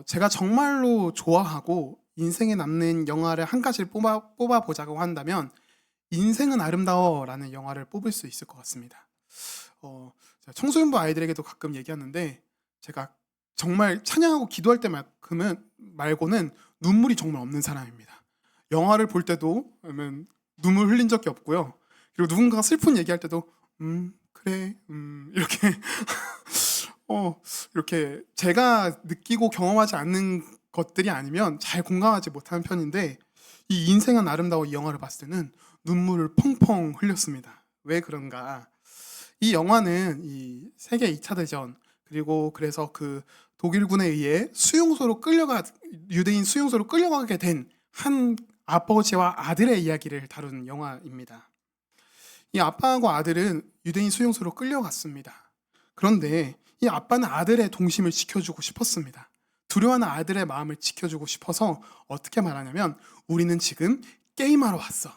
제가 정말로 좋아하고 인생에 남는 영화를 한 가지를 뽑아보자고 한다면 인생은 아름다워라는 영화를 뽑을 수 있을 것 같습니다. 제가 청소년부 아이들에게도 가끔 얘기하는데 제가 정말 찬양하고 기도할 때만큼은 말고는 눈물이 정말 없는 사람입니다. 영화를 볼 때도 눈물 흘린 적이 없고요. 그리고 누군가가 슬픈 얘기할 때도 그래 이렇게 이렇게 제가 느끼고 경험하지 않는 것들이 아니면 잘 공감하지 못하는 편인데 이 인생은 아름다워 이 영화를 봤을 때는 눈물을 펑펑 흘렸습니다. 왜 그런가? 이 영화는 이 세계 2차 대전 그리고 그래서 그 독일군에 의해 유대인 수용소로 끌려가게 된 한 아버지와 아들의 이야기를 다룬 영화입니다. 이 아빠하고 아들은 유대인 수용소로 끌려갔습니다. 그런데 이 아빠는 아들의 동심을 지켜주고 싶었습니다. 두려워하는 아들의 마음을 지켜주고 싶어서 어떻게 말하냐면 우리는 지금 게임하러 왔어.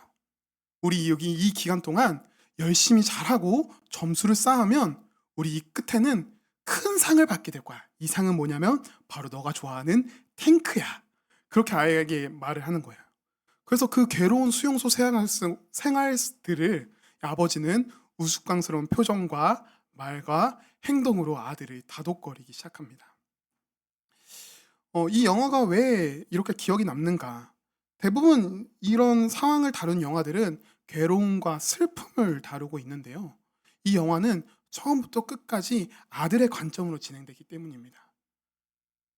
우리 여기 이 기간 동안 열심히 잘하고 점수를 쌓으면 우리 이 끝에는 큰 상을 받게 될 거야. 이 상은 뭐냐면 바로 너가 좋아하는 탱크야. 그렇게 아이에게 말을 하는 거예요. 그래서 그 괴로운 수용소 생활들을 아버지는 우스꽝스러운 표정과 말과 행동으로 아들을 다독거리기 시작합니다. 이 영화가 왜 이렇게 기억이 남는가? 대부분 이런 상황을 다룬 영화들은 괴로움과 슬픔을 다루고 있는데요. 이 영화는 처음부터 끝까지 아들의 관점으로 진행되기 때문입니다.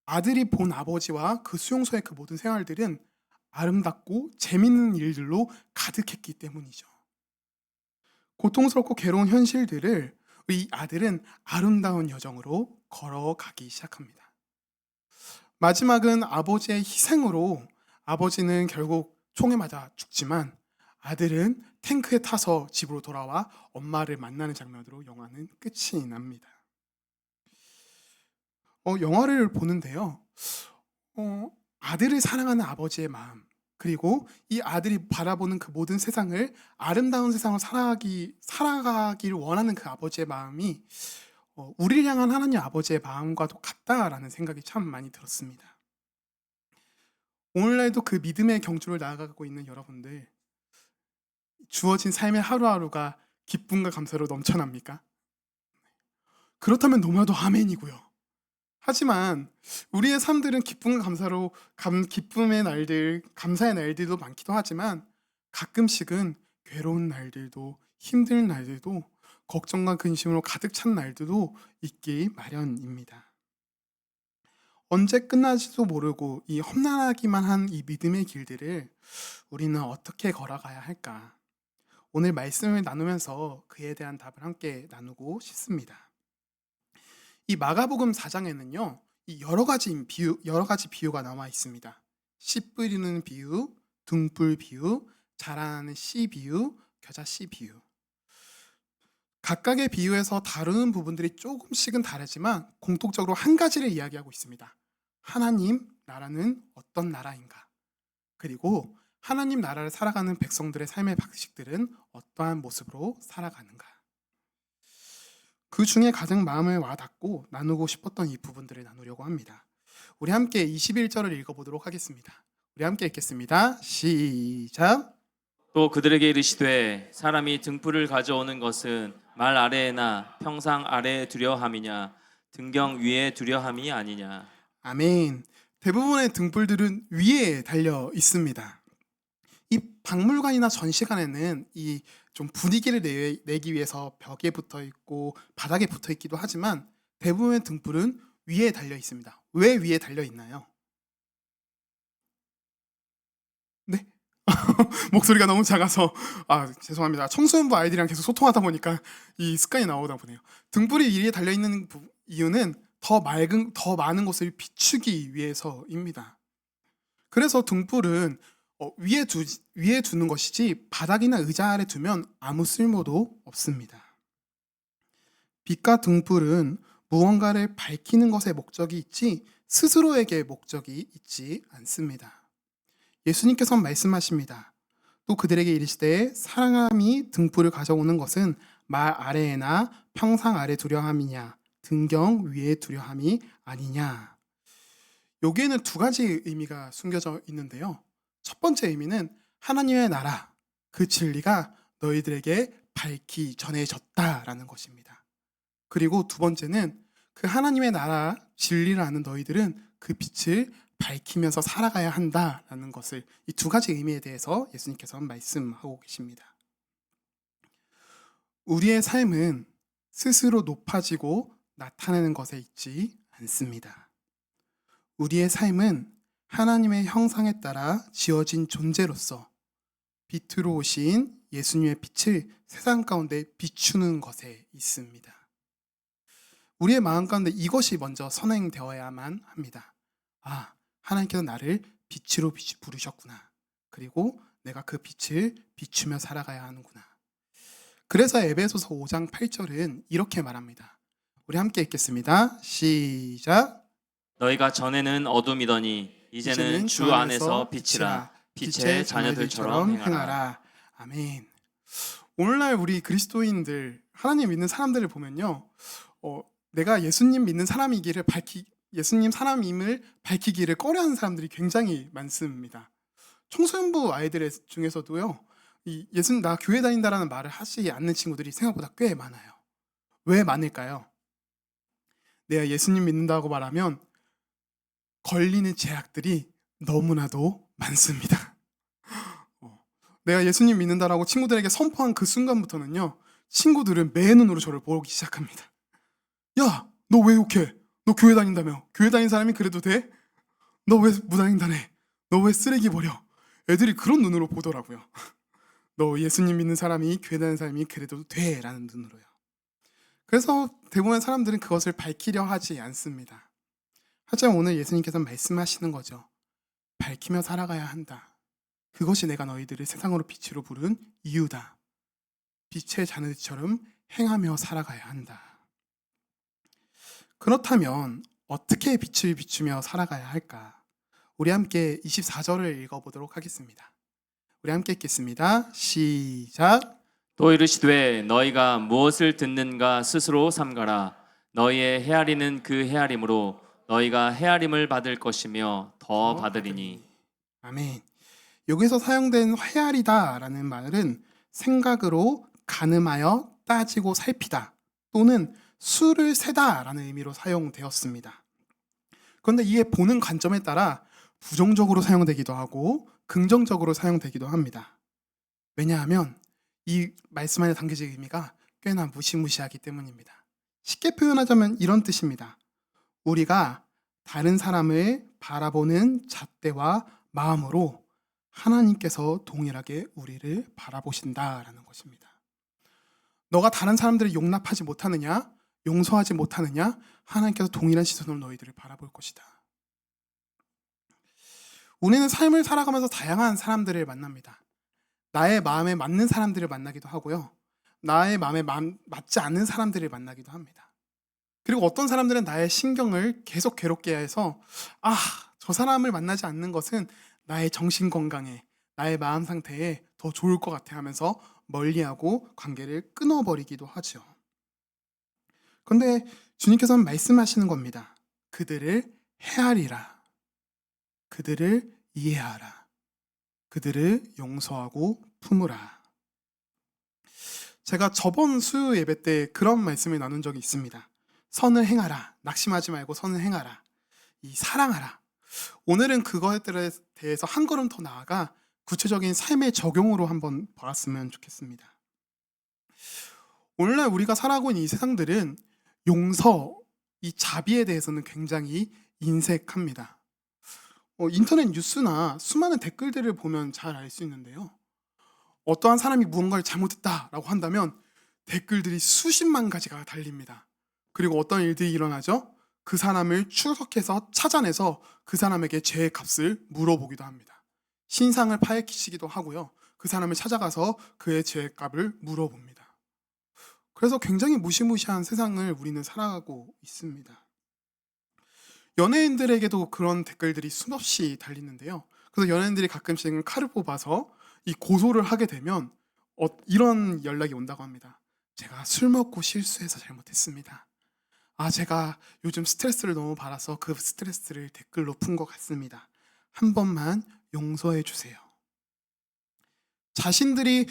아들이 본 아버지와 그 수용소의 그 모든 생활들은 아름답고 재밌는 일들로 가득했기 때문이죠. 고통스럽고 괴로운 현실들을 이 아들은 아름다운 여정으로 걸어가기 시작합니다. 마지막은 아버지의 희생으로 아버지는 결국 총에 맞아 죽지만 아들은 탱크에 타서 집으로 돌아와 엄마를 만나는 장면으로 영화는 끝이 납니다. 영화를 보는데요. 아들을 사랑하는 아버지의 마음, 그리고 이 아들이 바라보는 그 모든 세상을 아름다운 세상을 살아가기를 원하는 그 아버지의 마음이 우리를 향한 하나님 아버지의 마음과도 같다라는 생각이 참 많이 들었습니다. 오늘날도 그 믿음의 경주를 나아가고 있는 여러분들, 주어진 삶의 하루하루가 기쁨과 감사로 넘쳐납니까? 그렇다면 너무나도 아멘이고요. 하지만 우리의 삶들은 기쁨과 감사로 기쁨의 날들, 감사의 날들도 많기도 하지만 가끔씩은 괴로운 날들도 힘든 날들도 걱정과 근심으로 가득 찬 날들도 있기 마련입니다. 언제 끝날지도 모르고 이 험난하기만 한 이 믿음의 길들을 우리는 어떻게 걸어가야 할까? 오늘 말씀을 나누면서 그에 대한 답을 함께 나누고 싶습니다. 이 마가복음 4장에는요. 이 여러 가지 비유가 나와 있습니다. 씨 뿌리는 비유, 등불 비유, 자라나는 씨 비유, 겨자 씨 비유. 각각의 비유에서 다루는 부분들이 조금씩은 다르지만 공통적으로 한 가지를 이야기하고 있습니다. 하나님 나라는 어떤 나라인가? 그리고 하나님 나라를 살아가는 백성들의 삶의 방식들은 어떠한 모습으로 살아가는가? 그 중에 가장 마음을 와닿고 나누고 싶었던 이 부분들을 나누려고 합니다. 우리 함께 21절을 읽어보도록 하겠습니다. 우리 함께 읽겠습니다. 시작. 또 그들에게 이르시되 사람이 등불을 가져오는 것은 말 아래에나 평상 아래에 두려 함이냐 등경 위에 두려 함이 아니냐. 아멘. 대부분의 등불들은 위에 달려 있습니다. 이 박물관이나 전시관에는 이 좀 분위기를 내기 위해서 벽에 붙어 있고 바닥에 붙어 있기도 하지만 대부분의 등불은 위에 달려 있습니다. 왜 위에 달려 있나요? 네? 목소리가 너무 작아서 죄송합니다. 청소년부 아이들이랑 계속 소통하다 보니까 이 습관이 나오다 보네요. 등불이 위에 달려 있는 이유는 더 많은 것을 비추기 위해서입니다. 그래서 등불은 위에 두는 것이지 바닥이나 의자 아래 두면 아무 쓸모도 없습니다. 빛과 등불은 무언가를 밝히는 것에 목적이 있지 스스로에게 목적이 있지 않습니다. 예수님께서 말씀하십니다. 또 그들에게 이르시되 사람이 등불을 가져오는 것은 말 아래에나 평상 아래 두려 함이냐 등경 위에 두려 함이 아니냐. 여기에는 두 가지 의미가 숨겨져 있는데요. 첫 번째 의미는 하나님의 나라, 그 진리가 너희들에게 밝히 전해졌다라는 것입니다. 그리고 두 번째는 그 하나님의 나라, 진리를 아는 너희들은 그 빛을 밝히면서 살아가야 한다라는 것을, 이 두 가지 의미에 대해서 예수님께서 말씀하고 계십니다. 우리의 삶은 스스로 높아지고 나타내는 것에 있지 않습니다. 우리의 삶은 하나님의 형상에 따라 지어진 존재로서 빛으로 오신 예수님의 빛을 세상 가운데 비추는 것에 있습니다. 우리의 마음 가운데 이것이 먼저 선행되어야만 합니다. 아, 하나님께서 나를 빛으로 부르셨구나. 그리고 내가 그 빛을 비추며 살아가야 하는구나. 그래서 에베소서 5장 8절은 이렇게 말합니다. 우리 함께 읽겠습니다. 시작. 너희가 전에는 어둠이더니 이제는 주 안에서 빛이라. 빛의 자녀들처럼 행하라. 아멘. 오늘날 우리 그리스도인들, 하나님 믿는 사람들을 보면요, 내가 예수님 믿는 사람이기를 예수님 사람임을 밝히기를 꺼려하는 사람들이 굉장히 많습니다. 청소년부 아이들 중에서도요, 나 교회 다닌다라는 말을 하지 않는 친구들이 생각보다 꽤 많아요. 왜 많을까요? 내가 예수님 믿는다고 말하면 걸리는 제약들이 너무나도 많습니다. 내가 예수님 믿는다라고 친구들에게 선포한 그 순간부터는요, 친구들은 매 눈으로 저를 보기 시작합니다. 야, 너 왜 욕해? 너 교회 다닌다며? 교회 다닌 사람이 그래도 돼? 너 왜 무당횡단해? 너 왜 쓰레기 버려? 애들이 그런 눈으로 보더라고요. 너 예수님 믿는 사람이, 교회 다니는 사람이 그래도 돼? 라는 눈으로요. 그래서 대부분의 사람들은 그것을 밝히려 하지 않습니다. 하지만 오늘 예수님께서 말씀하시는 거죠. 밝히며 살아가야 한다. 그것이 내가 너희들을 세상으로 빛으로 부른 이유다. 빛의 자녀들처럼 행하며 살아가야 한다. 그렇다면 어떻게 빛을 비추며 살아가야 할까? 우리 함께 24절을 읽어보도록 하겠습니다. 우리 함께 읽겠습니다. 시작. 또 이르시되 너희가 무엇을 듣는가 스스로 삼가라. 너희의 헤아리는 그 헤아림으로 너희가 헤아림을 받을 것이며 더 받으리니. 아멘. 여기서 사용된 헤아리다라는 말은 생각으로 가늠하여 따지고 살피다 또는 수를 세다라는 의미로 사용되었습니다. 그런데 이게 보는 관점에 따라 부정적으로 사용되기도 하고 긍정적으로 사용되기도 합니다. 왜냐하면 이 말씀 안에 담겨진 의미가 꽤나 무시무시하기 때문입니다. 쉽게 표현하자면 이런 뜻입니다. 우리가 다른 사람을 바라보는 잣대와 마음으로 하나님께서 동일하게 우리를 바라보신다라는 것입니다. 너가 다른 사람들을 용납하지 못하느냐, 용서하지 못하느냐, 하나님께서 동일한 시선으로 너희들을 바라볼 것이다. 우리는 삶을 살아가면서 다양한 사람들을 만납니다. 나의 마음에 맞는 사람들을 만나기도 하고요. 나의 마음에 맞지 않는 사람들을 만나기도 합니다. 그리고 어떤 사람들은 나의 신경을 계속 괴롭게 해서 저 사람을 만나지 않는 것은 나의 정신 건강에, 나의 마음 상태에 더 좋을 것 같아 하면서 멀리하고 관계를 끊어버리기도 하죠. 그런데 주님께서는 말씀하시는 겁니다. 그들을 헤아리라. 그들을 이해하라. 그들을 용서하고 품으라. 제가 저번 수요 예배 때 그런 말씀을 나눈 적이 있습니다. 선을 행하라. 낙심하지 말고 선을 행하라. 사랑하라. 오늘은 그거에 대해서 한 걸음 더 나아가 구체적인 삶의 적용으로 한번 봤으면 좋겠습니다. 오늘날 우리가 살아가고 있는 이 세상들은 용서, 이 자비에 대해서는 굉장히 인색합니다. 인터넷 뉴스나 수많은 댓글들을 보면 잘 알 수 있는데요. 어떠한 사람이 무언가를 잘못했다라고 한다면 댓글들이 수십만 가지가 달립니다. 그리고 어떤 일들이 일어나죠? 그 사람을 추적해서 찾아내서 그 사람에게 죄의 값을 물어보기도 합니다. 신상을 파헤치기도 하고요. 그 사람을 찾아가서 그의 죄의 값을 물어봅니다. 그래서 굉장히 무시무시한 세상을 우리는 살아가고 있습니다. 연예인들에게도 그런 댓글들이 수없이 달리는데요. 그래서 연예인들이 가끔씩은 칼을 뽑아서 이 고소를 하게 되면 이런 연락이 온다고 합니다. 제가 술 먹고 실수해서 잘못했습니다. 제가 요즘 스트레스를 너무 받아서 그 스트레스를 댓글로 푼 것 같습니다. 한 번만 용서해 주세요. 자신들이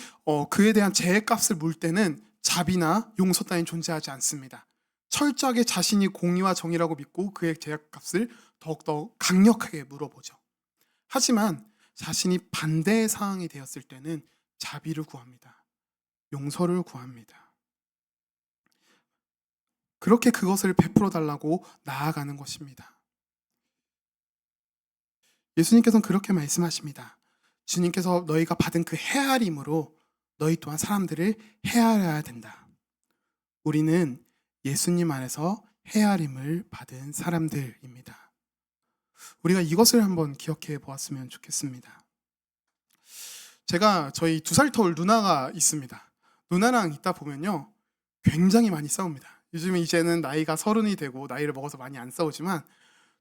그에 대한 죄값을 물 때는 자비나 용서 따윈 존재하지 않습니다. 철저하게 자신이 공의와 정의라고 믿고 그의 죄값을 더욱더 강력하게 물어보죠. 하지만 자신이 반대의 상황이 되었을 때는 자비를 구합니다. 용서를 구합니다. 그렇게 그것을 베풀어 달라고 나아가는 것입니다. 예수님께서는 그렇게 말씀하십니다. 주님께서 너희가 받은 그 헤아림으로 너희 또한 사람들을 헤아려야 된다. 우리는 예수님 안에서 헤아림을 받은 사람들입니다. 우리가 이것을 한번 기억해 보았으면 좋겠습니다. 제가 저희 2살 터울 누나가 있습니다. 누나랑 있다 보면요, 굉장히 많이 싸웁니다. 요즘에 이제는 나이가 30이 되고 나이를 먹어서 많이 안 싸우지만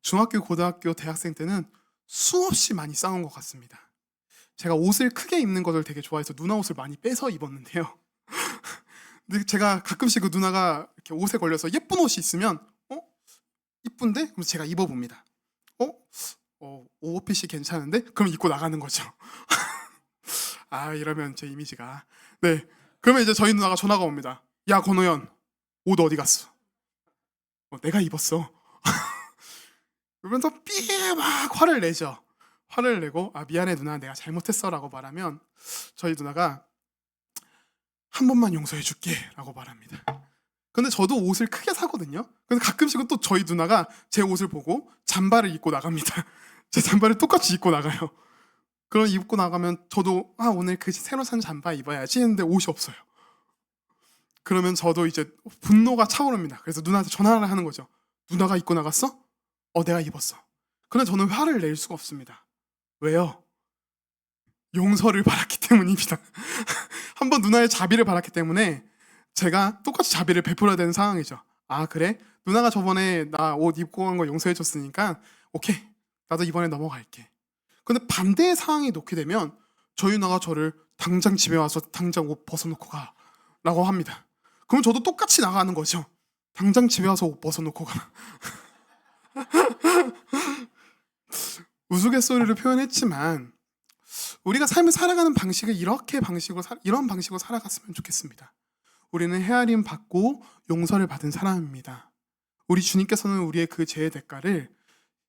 중학교, 고등학교, 대학생 때는 수없이 많이 싸운 것 같습니다. 제가 옷을 크게 입는 것을 되게 좋아해서 누나 옷을 많이 빼서 입었는데요. 근데 제가 가끔씩 그 누나가 이렇게 옷에 걸려서 예쁜 옷이 있으면 이쁜데? 그럼 제가 입어봅니다. 오버핏이 괜찮은데? 그럼 입고 나가는 거죠. 이러면 제 이미지가. 네. 그러면 이제 저희 누나가 전화가 옵니다. 야, 권호연, 옷 어디 갔어? 내가 입었어. 그러면서 막 화를 내죠. 화를 내고 미안해 누나, 내가 잘못했어 라고 말하면 저희 누나가 한 번만 용서해 줄게 라고 말합니다. 근데 저도 옷을 크게 사거든요. 근데 가끔씩은 또 저희 누나가 제 옷을 보고 잠바를 입고 나갑니다. 제 잠바를 똑같이 입고 나가요. 그럼 입고 나가면 저도 오늘 그 새로 산 잠바 입어야지 했는데 옷이 없어요. 그러면 저도 이제 분노가 차오릅니다. 그래서 누나한테 전화를 하는 거죠. 누나가 입고 나갔어? 내가 입었어. 그런데 저는 화를 낼 수가 없습니다. 왜요? 용서를 받았기 때문입니다. 한번 누나의 자비를 받았기 때문에 제가 똑같이 자비를 베풀어야 되는 상황이죠. 그래? 누나가 저번에 나 옷 입고 간 거 용서해 줬으니까 오케이, 나도 이번에 넘어갈게. 근데 반대의 상황이 놓게 되면 저희 누나가 저를 당장 집에 와서 당장 옷 벗어놓고 가 라고 합니다. 그럼 저도 똑같이 나가는 거죠. 당장 집에 와서 옷 벗어놓고 가. 우스갯소리로 표현했지만 우리가 삶을 살아가는 방식을 이런 방식으로 살아갔으면 좋겠습니다. 우리는 헤아림 받고 용서를 받은 사람입니다. 우리 주님께서는 우리의 그 죄의 대가를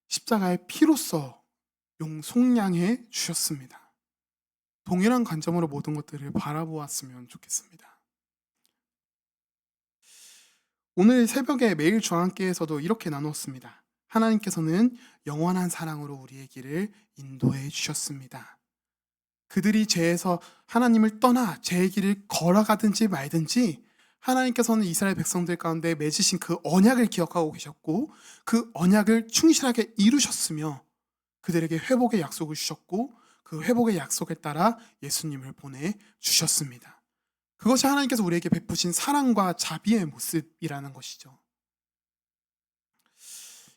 십자가의 피로써 속량해 주셨습니다. 동일한 관점으로 모든 것들을 바라보았으면 좋겠습니다. 오늘 새벽에 매일 중앙교회에서도 이렇게 나누었습니다. 하나님께서는 영원한 사랑으로 우리의 길을 인도해 주셨습니다. 그들이 죄에서 하나님을 떠나 죄의 길을 걸어가든지 말든지 하나님께서는 이스라엘 백성들 가운데 맺으신 그 언약을 기억하고 계셨고 그 언약을 충실하게 이루셨으며 그들에게 회복의 약속을 주셨고 그 회복의 약속에 따라 예수님을 보내주셨습니다. 그것이 하나님께서 우리에게 베푸신 사랑과 자비의 모습이라는 것이죠.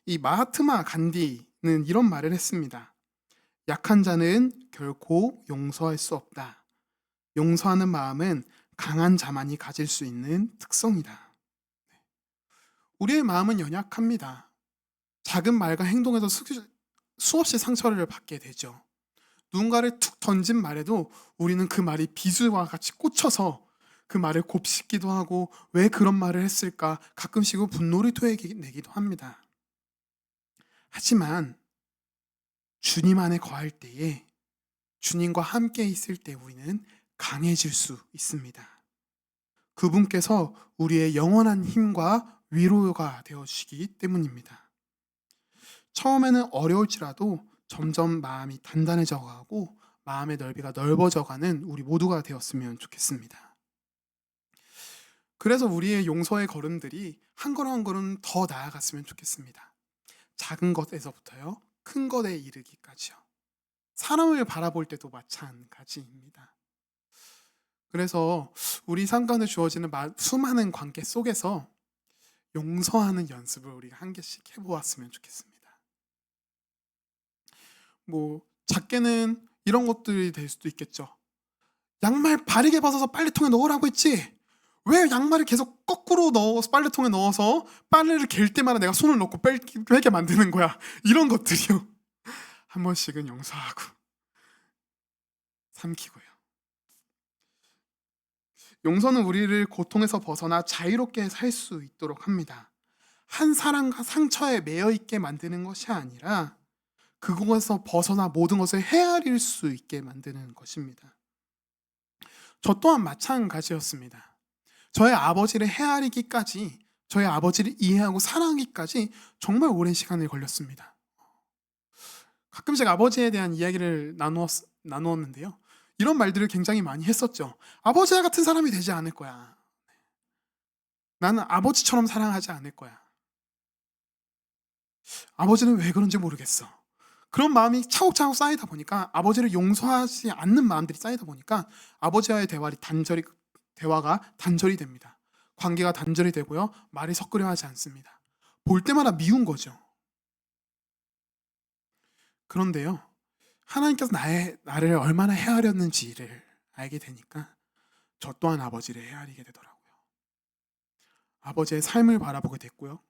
이 마하트마 간디는 이런 말을 했습니다. 약한 자는 결코 용서할 수 없다. 용서하는 마음은 강한 자만이 가질 수 있는 특성이다. 우리의 마음은 연약합니다. 작은 말과 행동에서 수없이 상처를 받게 되죠. 누군가를 툭 던진 말에도 우리는 그 말이 비수와 같이 꽂혀서 그 말을 곱씹기도 하고 왜 그런 말을 했을까 가끔씩은 분노를 토해내기도 합니다. 하지만 주님 안에 거할 때에 주님과 함께 있을 때 우리는 강해질 수 있습니다. 그분께서 우리의 영원한 힘과 위로가 되어주시기 때문입니다. 처음에는 어려울지라도 점점 마음이 단단해져 가고 마음의 넓이가 넓어져 가는 우리 모두가 되었으면 좋겠습니다. 그래서 우리의 용서의 걸음들이 한 걸음 한 걸음 더 나아갔으면 좋겠습니다. 작은 것에서부터요, 큰 것에 이르기까지요. 사람을 바라볼 때도 마찬가지입니다. 그래서 우리 삶 가운데 주어지는 수많은 관계 속에서 용서하는 연습을 우리가 한 개씩 해보았으면 좋겠습니다. 작게는 이런 것들이 될 수도 있겠죠. 양말 바르게 벗어서 빨래통에 넣으라고 했지. 왜 양말을 계속 거꾸로 넣어서 빨래통에 넣어서 빨래를 갤 때마다 내가 손을 넣고 빼게 만드는 거야. 이런 것들이요. 한 번씩은 용서하고 삼키고요. 용서는 우리를 고통에서 벗어나 자유롭게 살 수 있도록 합니다. 한 사랑과 상처에 매여 있게 만드는 것이 아니라 그곳에서 벗어나 모든 것을 헤아릴 수 있게 만드는 것입니다. 저 또한 마찬가지였습니다. 저의 아버지를 헤아리기까지, 저의 아버지를 이해하고 사랑하기까지 정말 오랜 시간이 걸렸습니다. 가끔씩 아버지에 대한 이야기를 나누었는데요. 이런 말들을 굉장히 많이 했었죠. 아버지와 같은 사람이 되지 않을 거야. 나는 아버지처럼 사랑하지 않을 거야. 아버지는 왜 그런지 모르겠어. 그런 마음이 차곡차곡 쌓이다 보니까, 아버지를 용서하지 않는 마음들이 쌓이다 보니까 아버지와의 대화가 단절이 됩니다. 관계가 단절이 되고요. 말이 섞으려 하지 않습니다. 볼 때마다 미운 거죠. 그런데요, 하나님께서 나를 얼마나 헤아렸는지를 알게 되니까 저 또한 아버지를 헤아리게 되더라고요. 아버지의 삶을 바라보게 됐고요.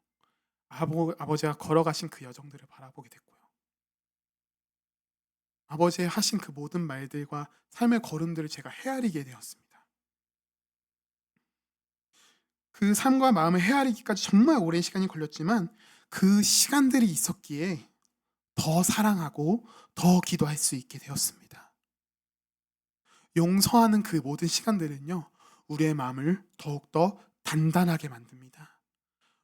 아버지가 걸어가신 그 여정들을 바라보게 됐고요. 아버지의 하신 그 모든 말들과 삶의 걸음들을 제가 헤아리게 되었습니다. 그 삶과 마음을 헤아리기까지 정말 오랜 시간이 걸렸지만 그 시간들이 있었기에 더 사랑하고 더 기도할 수 있게 되었습니다. 용서하는 그 모든 시간들은요, 우리의 마음을 더욱더 단단하게 만듭니다.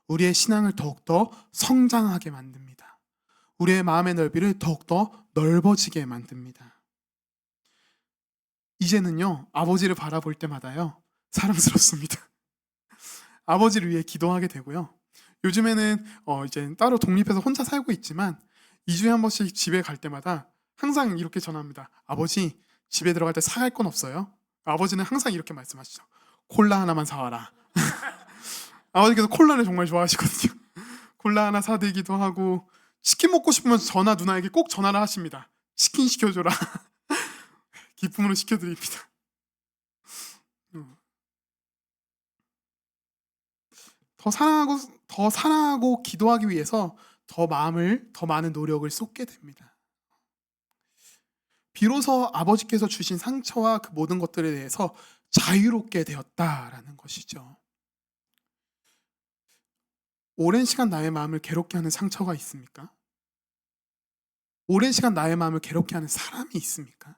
우리의 신앙을 더욱더 성장하게 만듭니다. 우리의 마음의 넓이를 더욱더 넓어지게 만듭니다. 이제는요, 아버지를 바라볼 때마다요, 사랑스럽습니다. 아버지를 위해 기도하게 되고요. 요즘에는 이제 따로 독립해서 혼자 살고 있지만 2주에 한 번씩 집에 갈 때마다 항상 이렇게 전화합니다. 아버지, 집에 들어갈 때 사갈 건 없어요? 아버지는 항상 이렇게 말씀하시죠. 콜라 하나만 사와라. 아버지께서 콜라를 정말 좋아하시거든요. 콜라 하나 사드리기도 하고, 치킨 먹고 싶으면 누나에게 꼭 전화를 하십니다. 치킨 시켜줘라. 기쁨으로 시켜드립니다. 더 사랑하고 기도하기 위해서 더 많은 노력을 쏟게 됩니다. 비로소 아버지께서 주신 상처와 그 모든 것들에 대해서 자유롭게 되었다라는 것이죠. 오랜 시간 나의 마음을 괴롭게 하는 상처가 있습니까? 오랜 시간 나의 마음을 괴롭게 하는 사람이 있습니까?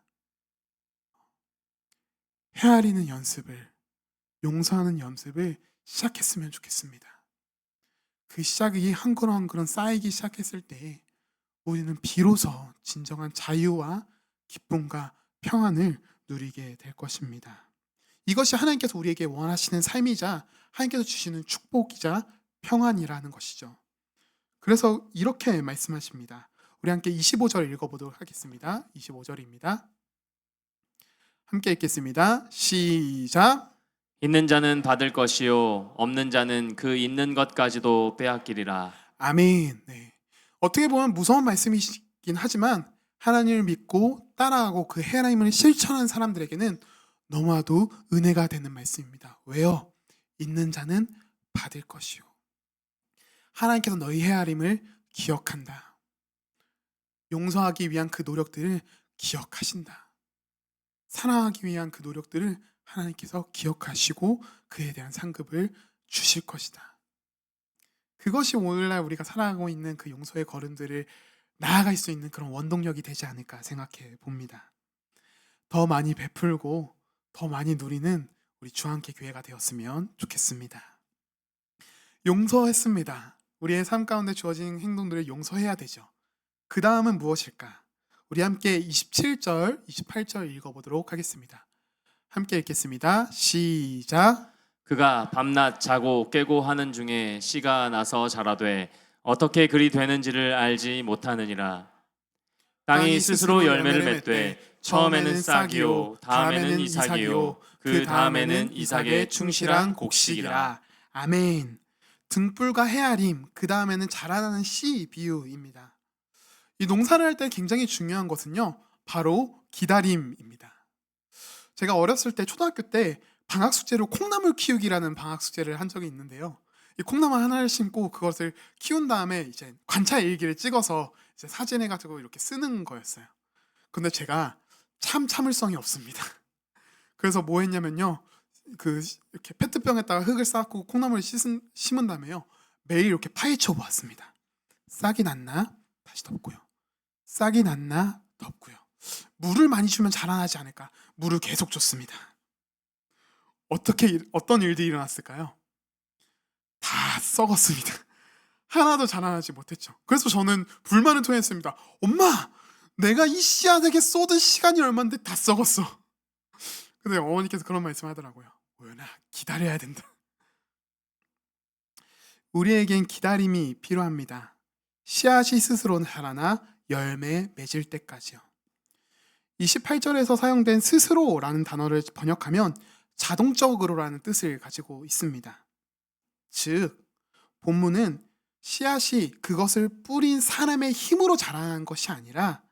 헤아리는 연습을, 용서하는 연습을 시작했으면 좋겠습니다. 그 시작이 한 걸음 한 걸음 쌓이기 시작했을 때 우리는 비로소 진정한 자유와 기쁨과 평안을 누리게 될 것입니다. 이것이 하나님께서 우리에게 원하시는 삶이자 하나님께서 주시는 축복이자 평안이라는 것이죠. 그래서 이렇게 말씀하십니다. 우리 함께 25절 읽어보도록 하겠습니다. 25절입니다. 함께 읽겠습니다. 시작. 있는 자는 받을 것이요 없는 자는 그 있는 것까지도 빼앗기리라. 아멘. 네. 어떻게 보면 무서운 말씀이긴 하지만 하나님을 믿고 따라가고 그 하나님을 실천한 사람들에게는 너무나도 은혜가 되는 말씀입니다. 왜요? 있는 자는 받을 것이요. 하나님께서 너희 헤아림을 기억한다. 용서하기 위한 그 노력들을 기억하신다. 사랑하기 위한 그 노력들을 하나님께서 기억하시고 그에 대한 상급을 주실 것이다. 그것이 오늘날 우리가 살아가고 있는 그 용서의 걸음들을 나아갈 수 있는 그런 원동력이 되지 않을까 생각해 봅니다. 더 많이 베풀고 더 많이 누리는 우리 주한께 교회가 되었으면 좋겠습니다. 용서했습니다. 우리의 삶 가운데 주어진 행동들을 용서해야 되죠. 그 다음은 무엇일까? 우리 함께 27절, 28절 읽어보도록 하겠습니다. 함께 읽겠습니다. 시작. 그가 밤낮 자고 깨고 하는 중에 씨가 나서 자라되 어떻게 그리 되는지를 알지 못하느니라. 땅이 스스로 열매를 맺되 처음에는 싹이요 다음에는 이삭이요 그 다음에는 이삭의 충실한 곡식이라. 아멘. 등불과 헤아림, 그 다음에는 자라나는 씨 비유입니다. 이 농사를 할 때 굉장히 중요한 것은요, 바로 기다림입니다. 제가 어렸을 때 초등학교 때 방학 숙제로 콩나물 키우기라는 방학 숙제를 한 적이 있는데요. 이 콩나물 하나를 심고 그것을 키운 다음에 이제 관찰 일기를 찍어서 이제 사진해 가지고 이렇게 쓰는 거였어요. 근데 제가 참 참을성이 없습니다. 그래서 뭐 했냐면요. 이렇게 페트병에다가 흙을 쌓고 콩나물을 심은 다음에요. 매일 이렇게 파헤쳐 보았습니다. 싹이 났나? 다시 덮고요. 싹이 났나? 덮고요. 물을 많이 주면 자라나지 않을까? 물을 계속 줬습니다. 어떤 일들이 일어났을까요? 다 썩었습니다. 하나도 자라나지 못했죠. 그래서 저는 불만을 토했습니다. 엄마, 내가 이 씨앗에게 쏟은 시간이 얼마인데 다 썩었어. 근데 어머니께서 그런 말씀 하더라고요. 오연아, 기다려야 된다. 우리에겐 기다림이 필요합니다. 씨앗이 스스로 자라나 열매 맺을 때까지요. 28절에서 사용된 스스로라는 단어를 번역하면 자동적으로라는 뜻을 가지고 있습니다. 즉, 본문은 씨앗이 그것을 뿌린 사람의 힘으로 자라는 것이 아니라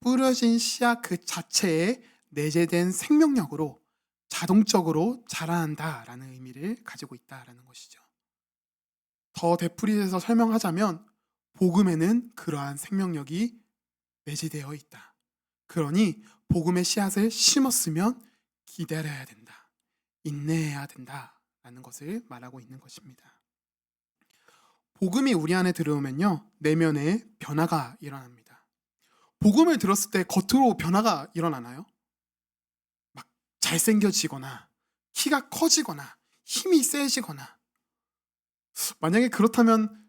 뿌려진 씨앗 그 자체에 내재된 생명력으로 자동적으로 자라난다라는 의미를 가지고 있다라는 것이죠. 더 되풀이해서 설명하자면 복음에는 그러한 생명력이 내재되어 있다. 그러니 복음의 씨앗을 심었으면 기다려야 된다. 인내해야 된다라는 것을 말하고 있는 것입니다. 복음이 우리 안에 들어오면요, 내면에 변화가 일어납니다. 복음을 들었을 때 겉으로 변화가 일어나나요? 막 잘생겨지거나 키가 커지거나 힘이 세지거나. 만약에 그렇다면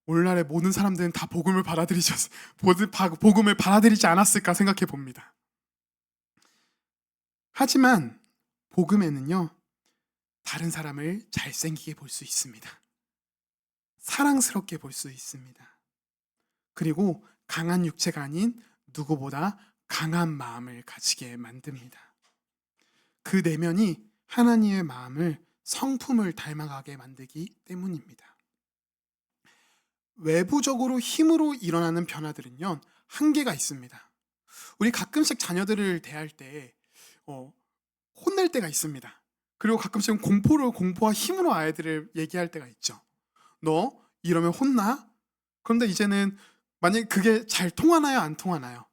오늘날의 모든 사람들은 다 복음을 받아들이지 않았을까 생각해 봅니다. 하지만 복음에는요, 다른 사람을 잘생기게 볼 수 있습니다. 사랑스럽게 볼 수 있습니다. 그리고 강한 육체가 아닌 누구보다 강한 마음을 가지게 만듭니다. 그 내면이 하나님의 마음을, 성품을 닮아가게 만들기 때문입니다. 외부적으로 힘으로 일어나는 변화들은요, 한계가 있습니다. 우리 가끔씩 자녀들을 대할 때 혼낼 때가 있습니다. 그리고 가끔씩은 공포와 힘으로 아이들을 얘기할 때가 있죠. 너 이러면 혼나? 그런데 이제는 만약에 그게 잘 통하나요? 안 통하나요?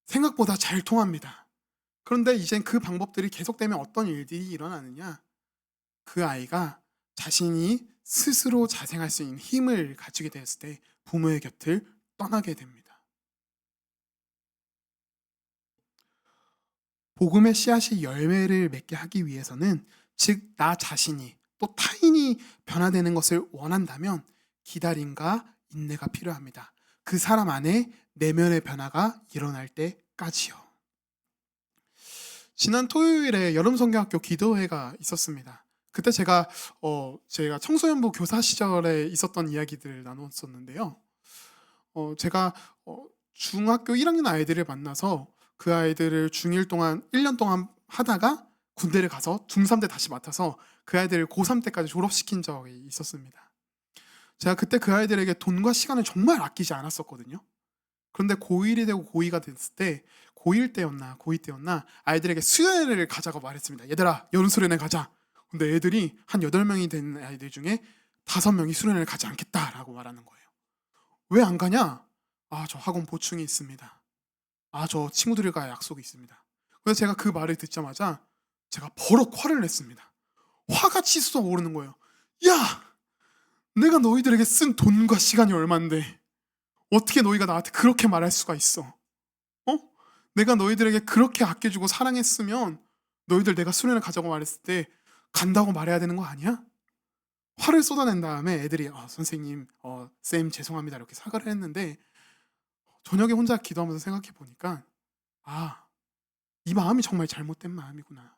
생각보다 잘 통합니다. 그런데 이젠 그 방법들이 계속되면 어떤 일들이 일어나느냐? 그 아이가 자신이 스스로 자생할 수 있는 힘을 가지게 되었을 때 부모의 곁을 떠나게 됩니다. 복음의 씨앗이 열매를 맺게 하기 위해서는, 즉 나 자신이 또 타인이 변화되는 것을 원한다면 기다림과 인내가 필요합니다. 그 사람 안에 내면의 변화가 일어날 때까지요. 지난 토요일에 여름성경학교 기도회가 있었습니다. 그때 제가 청소년부 교사 시절에 있었던 이야기들을 나눴었는데요. 제가 중학교 1학년 아이들을 만나서 그 아이들을 중1 동안 1년 동안 하다가 군대를 가서 중3 때 다시 맡아서 그 아이들을 고3 때까지 졸업시킨 적이 있었습니다. 제가 그때 그 아이들에게 돈과 시간을 정말 아끼지 않았었거든요. 그런데 고1이 되고 고2가 됐을 때 고1 때였나 고2 때였나 아이들에게 수련회를 가자고 말했습니다. 얘들아, 여름 수련회 가자. 근데 애들이 한 8명이 된 아이들 중에 5명이 수련회를 가지 않겠다라고 말하는 거예요. 왜 안 가냐? 저 학원 보충이 있습니다. 저 친구들과 약속이 있습니다. 그래서 제가 그 말을 듣자마자 제가 버럭 화를 냈습니다. 화가 치솟아 오르는 거예요. 야! 내가 너희들에게 쓴 돈과 시간이 얼만데 어떻게 너희가 나한테 그렇게 말할 수가 있어? 내가 너희들에게 그렇게 아껴주고 사랑했으면 너희들 내가 수련회 가자고 말했을 때 간다고 말해야 되는 거 아니야? 화를 쏟아낸 다음에 애들이 선생님, 쌤 죄송합니다 이렇게 사과를 했는데, 저녁에 혼자 기도하면서 생각해 보니까 이 마음이 정말 잘못된 마음이구나.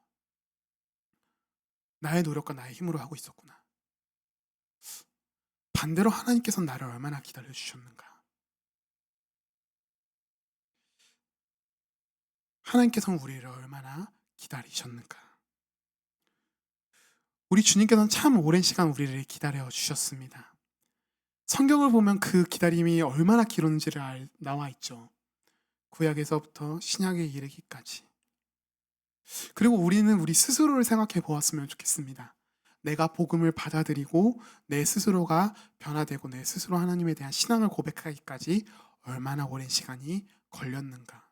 나의 노력과 나의 힘으로 하고 있었구나. 반대로 하나님께서는 나를 얼마나 기다려주셨는가. 하나님께서는 우리를 얼마나 기다리셨는가. 우리 주님께서는 참 오랜 시간 우리를 기다려주셨습니다. 성경을 보면 그 기다림이 얼마나 길었는지를 나와 있죠. 구약에서부터 신약에 이르기까지. 그리고 우리는 우리 스스로를 생각해 보았으면 좋겠습니다. 내가 복음을 받아들이고 내 스스로가 변화되고 내 스스로 하나님에 대한 신앙을 고백하기까지 얼마나 오랜 시간이 걸렸는가.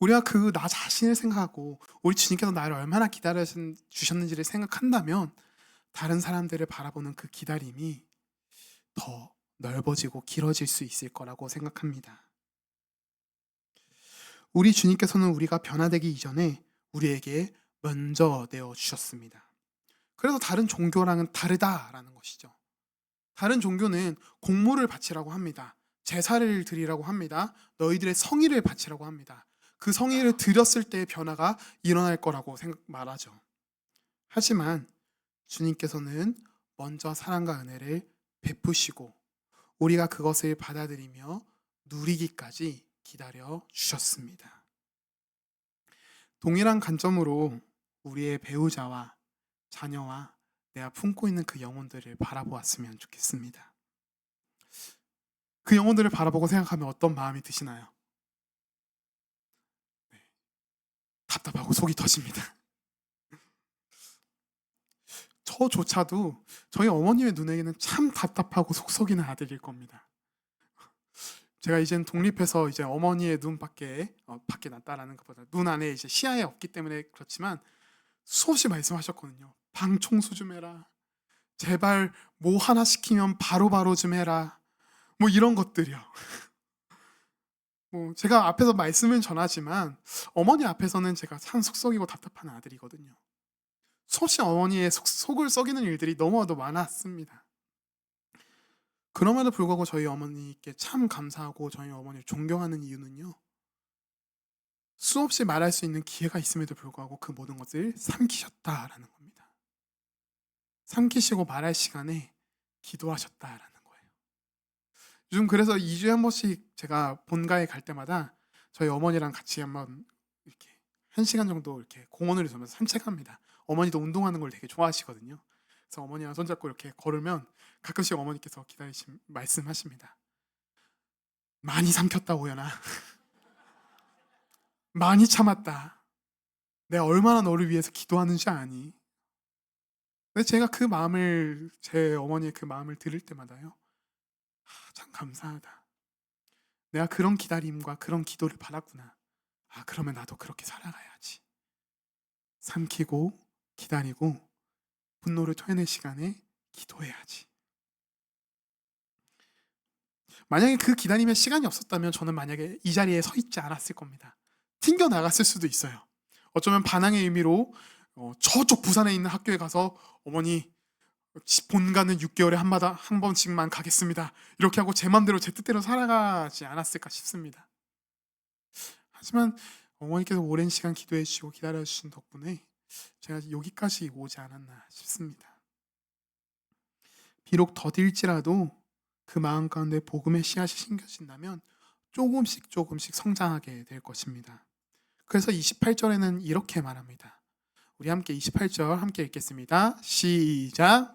우리가 그 나 자신을 생각하고 우리 주님께서 나를 얼마나 기다려 주셨는지를 생각한다면 다른 사람들을 바라보는 그 기다림이 더 넓어지고 길어질 수 있을 거라고 생각합니다. 우리 주님께서는 우리가 변화되기 이전에 우리에게 먼저 내어 주셨습니다. 그래서 다른 종교랑은 다르다라는 것이죠. 다른 종교는 공물을 바치라고 합니다. 제사를 드리라고 합니다. 너희들의 성의를 바치라고 합니다. 그 성의를 드렸을 때의 변화가 일어날 거라고 말하죠. 하지만 주님께서는 먼저 사랑과 은혜를 베푸시고 우리가 그것을 받아들이며 누리기까지 기다려 주셨습니다. 동일한 관점으로 우리의 배우자와 자녀와 내가 품고 있는 그 영혼들을 바라보았으면 좋겠습니다. 그 영혼들을 바라보고 생각하면 어떤 마음이 드시나요? 네, 답답하고 속이 터집니다. 저조차도 저희 어머님의 눈에게는 참 답답하고 속 썩이는 아들일 겁니다. 제가 이젠 독립해서 이제 어머니의 눈 밖에 났다라는 것보다 눈 안에 이제 시야에 없기 때문에 그렇지만 수없이 말씀하셨거든요. 방 청소 좀 해라. 제발 뭐 하나 시키면 바로바로 좀 해라. 뭐 이런 것들이요. 뭐 제가 앞에서 말씀은 전하지만 어머니 앞에서는 제가 참 속썩이고 답답한 아들이거든요. 수없이 어머니의 속을 썩이는 일들이 너무나도 많았습니다. 그럼에도 불구하고 저희 어머니께 참 감사하고 저희 어머니를 존경하는 이유는요. 수없이 말할 수 있는 기회가 있음에도 불구하고 그 모든 것을 삼키셨다라는 겁니다. 삼키시고 말할 시간에 기도하셨다라는 거예요. 요즘 그래서 2주에 한 번씩 제가 본가에 갈 때마다 저희 어머니랑 같이 한번 이렇게 1시간 정도 이렇게 공원을 돌면서 산책합니다. 어머니도 운동하는 걸 되게 좋아하시거든요. 그래서 어머니랑 손잡고 이렇게 걸으면 가끔씩 어머니께서 말씀하십니다. 많이 삼켰다 오연아. 많이 참았다. 내가 얼마나 너를 위해서 기도하는지 아니? 근데 제가 그 마음을 제 어머니의 그 마음을 들을 때마다요. 참 감사하다. 내가 그런 기다림과 그런 기도를 받았구나. 그러면 나도 그렇게 살아가야지. 삼키고 기다리고 분노를 토해낼 시간에 기도해야지. 만약에 그 기다림의 시간이 없었다면 저는 만약에 이 자리에 서 있지 않았을 겁니다. 튕겨 나갔을 수도 있어요. 어쩌면 반항의 의미로 저쪽 부산에 있는 학교에 가서 어머니 본가는 6개월에 한 번씩만 가겠습니다. 이렇게 하고 제 맘대로 제 뜻대로 살아가지 않았을까 싶습니다. 하지만 어머니께서 오랜 시간 기도해 주시고 기다려 주신 덕분에 제가 여기까지 오지 않았나 싶습니다. 비록 더딜지라도 그 마음 가운데 복음의 씨앗이 심겨진다면 조금씩 성장하게 될 것입니다. 그래서 28절에는 이렇게 말합니다. 우리 함께 28절 함께 읽겠습니다. 시작.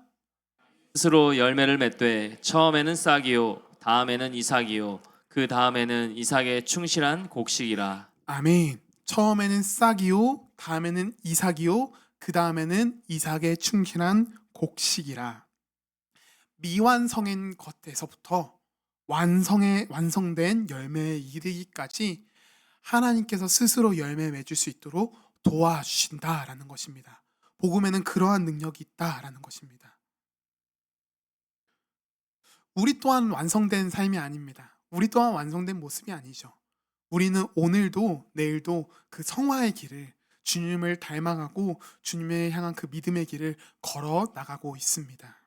스스로 열매를 맺되 처음에는 싹이요 다음에는 이삭이요 그 다음에는 이삭의 충실한 곡식이라. 아멘. 처음에는 싹이요 다음에는 이삭이요 그 다음에는 이삭의 충실한 곡식이라. 미완성인 것에서부터 완성된 열매에 이르기까지 하나님께서 스스로 열매 맺을 수 있도록 도와주신다라는 것입니다. 복음에는 그러한 능력이 있다라는 것입니다. 우리 또한 완성된 삶이 아닙니다. 우리 또한 완성된 모습이 아니죠. 우리는 오늘도 내일도 그 성화의 길을 주님을 닮아가고 주님을 향한 그 믿음의 길을 걸어 나가고 있습니다.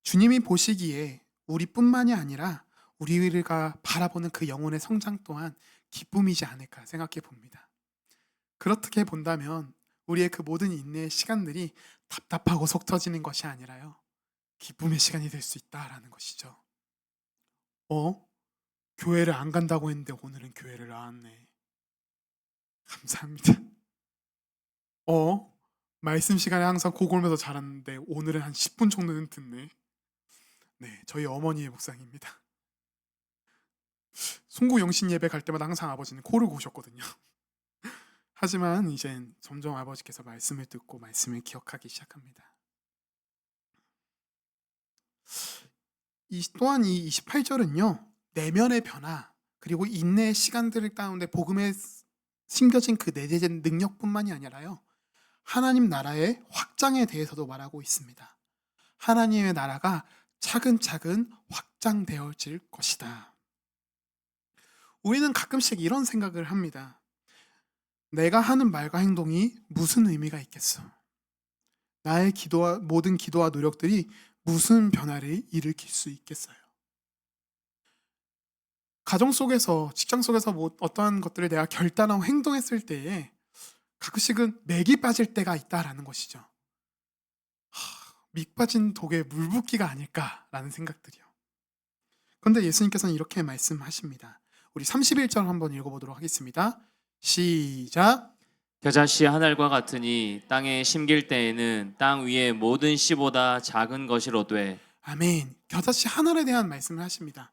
주님이 보시기에 우리뿐만이 아니라 우리가 바라보는 그 영혼의 성장 또한 기쁨이지 않을까 생각해 봅니다. 그렇게 본다면 우리의 그 모든 인내의 시간들이 답답하고 속 터지는 것이 아니라요. 기쁨의 시간이 될 수 있다라는 것이죠. 교회를 안 간다고 했는데 오늘은 교회를 나왔네. 감사합니다. 말씀 시간에 항상 고골면서 자랐는데 오늘은 한 10분 정도는 듣네. 네, 저희 어머니의 묵상입니다. 송구 영신 예배 갈 때마다 항상 아버지는 코를 고셨거든요. 하지만 이젠 점점 아버지께서 말씀을 듣고 말씀을 기억하기 시작합니다. 또한 이 28절은요. 내면의 변화 그리고 인내의 시간들 가운데 복음에 심겨진 그 내재된 능력뿐만이 아니라요. 하나님 나라의 확장에 대해서도 말하고 있습니다. 하나님의 나라가 차근차근 확장되어질 것이다. 우리는 가끔씩 이런 생각을 합니다. 내가 하는 말과 행동이 무슨 의미가 있겠어? 나의 모든 기도와 노력들이 무슨 변화를 일으킬 수 있겠어요? 가정 속에서, 직장 속에서 어떠한 것들을 내가 결단하고 행동했을 때에 가끔씩은 맥이 빠질 때가 있다라는 것이죠. 밑 빠진 독에 물 붓기가 아닐까라는 생각들이요. 그런데 예수님께서는 이렇게 말씀하십니다. 우리 31절 한번 읽어보도록 하겠습니다. 시작. 겨자씨 하늘과 같으니 땅에 심길 때에는 땅 위의 모든 씨보다 작은 것이로되. 아멘. 겨자씨 하늘에 대한 말씀을 하십니다.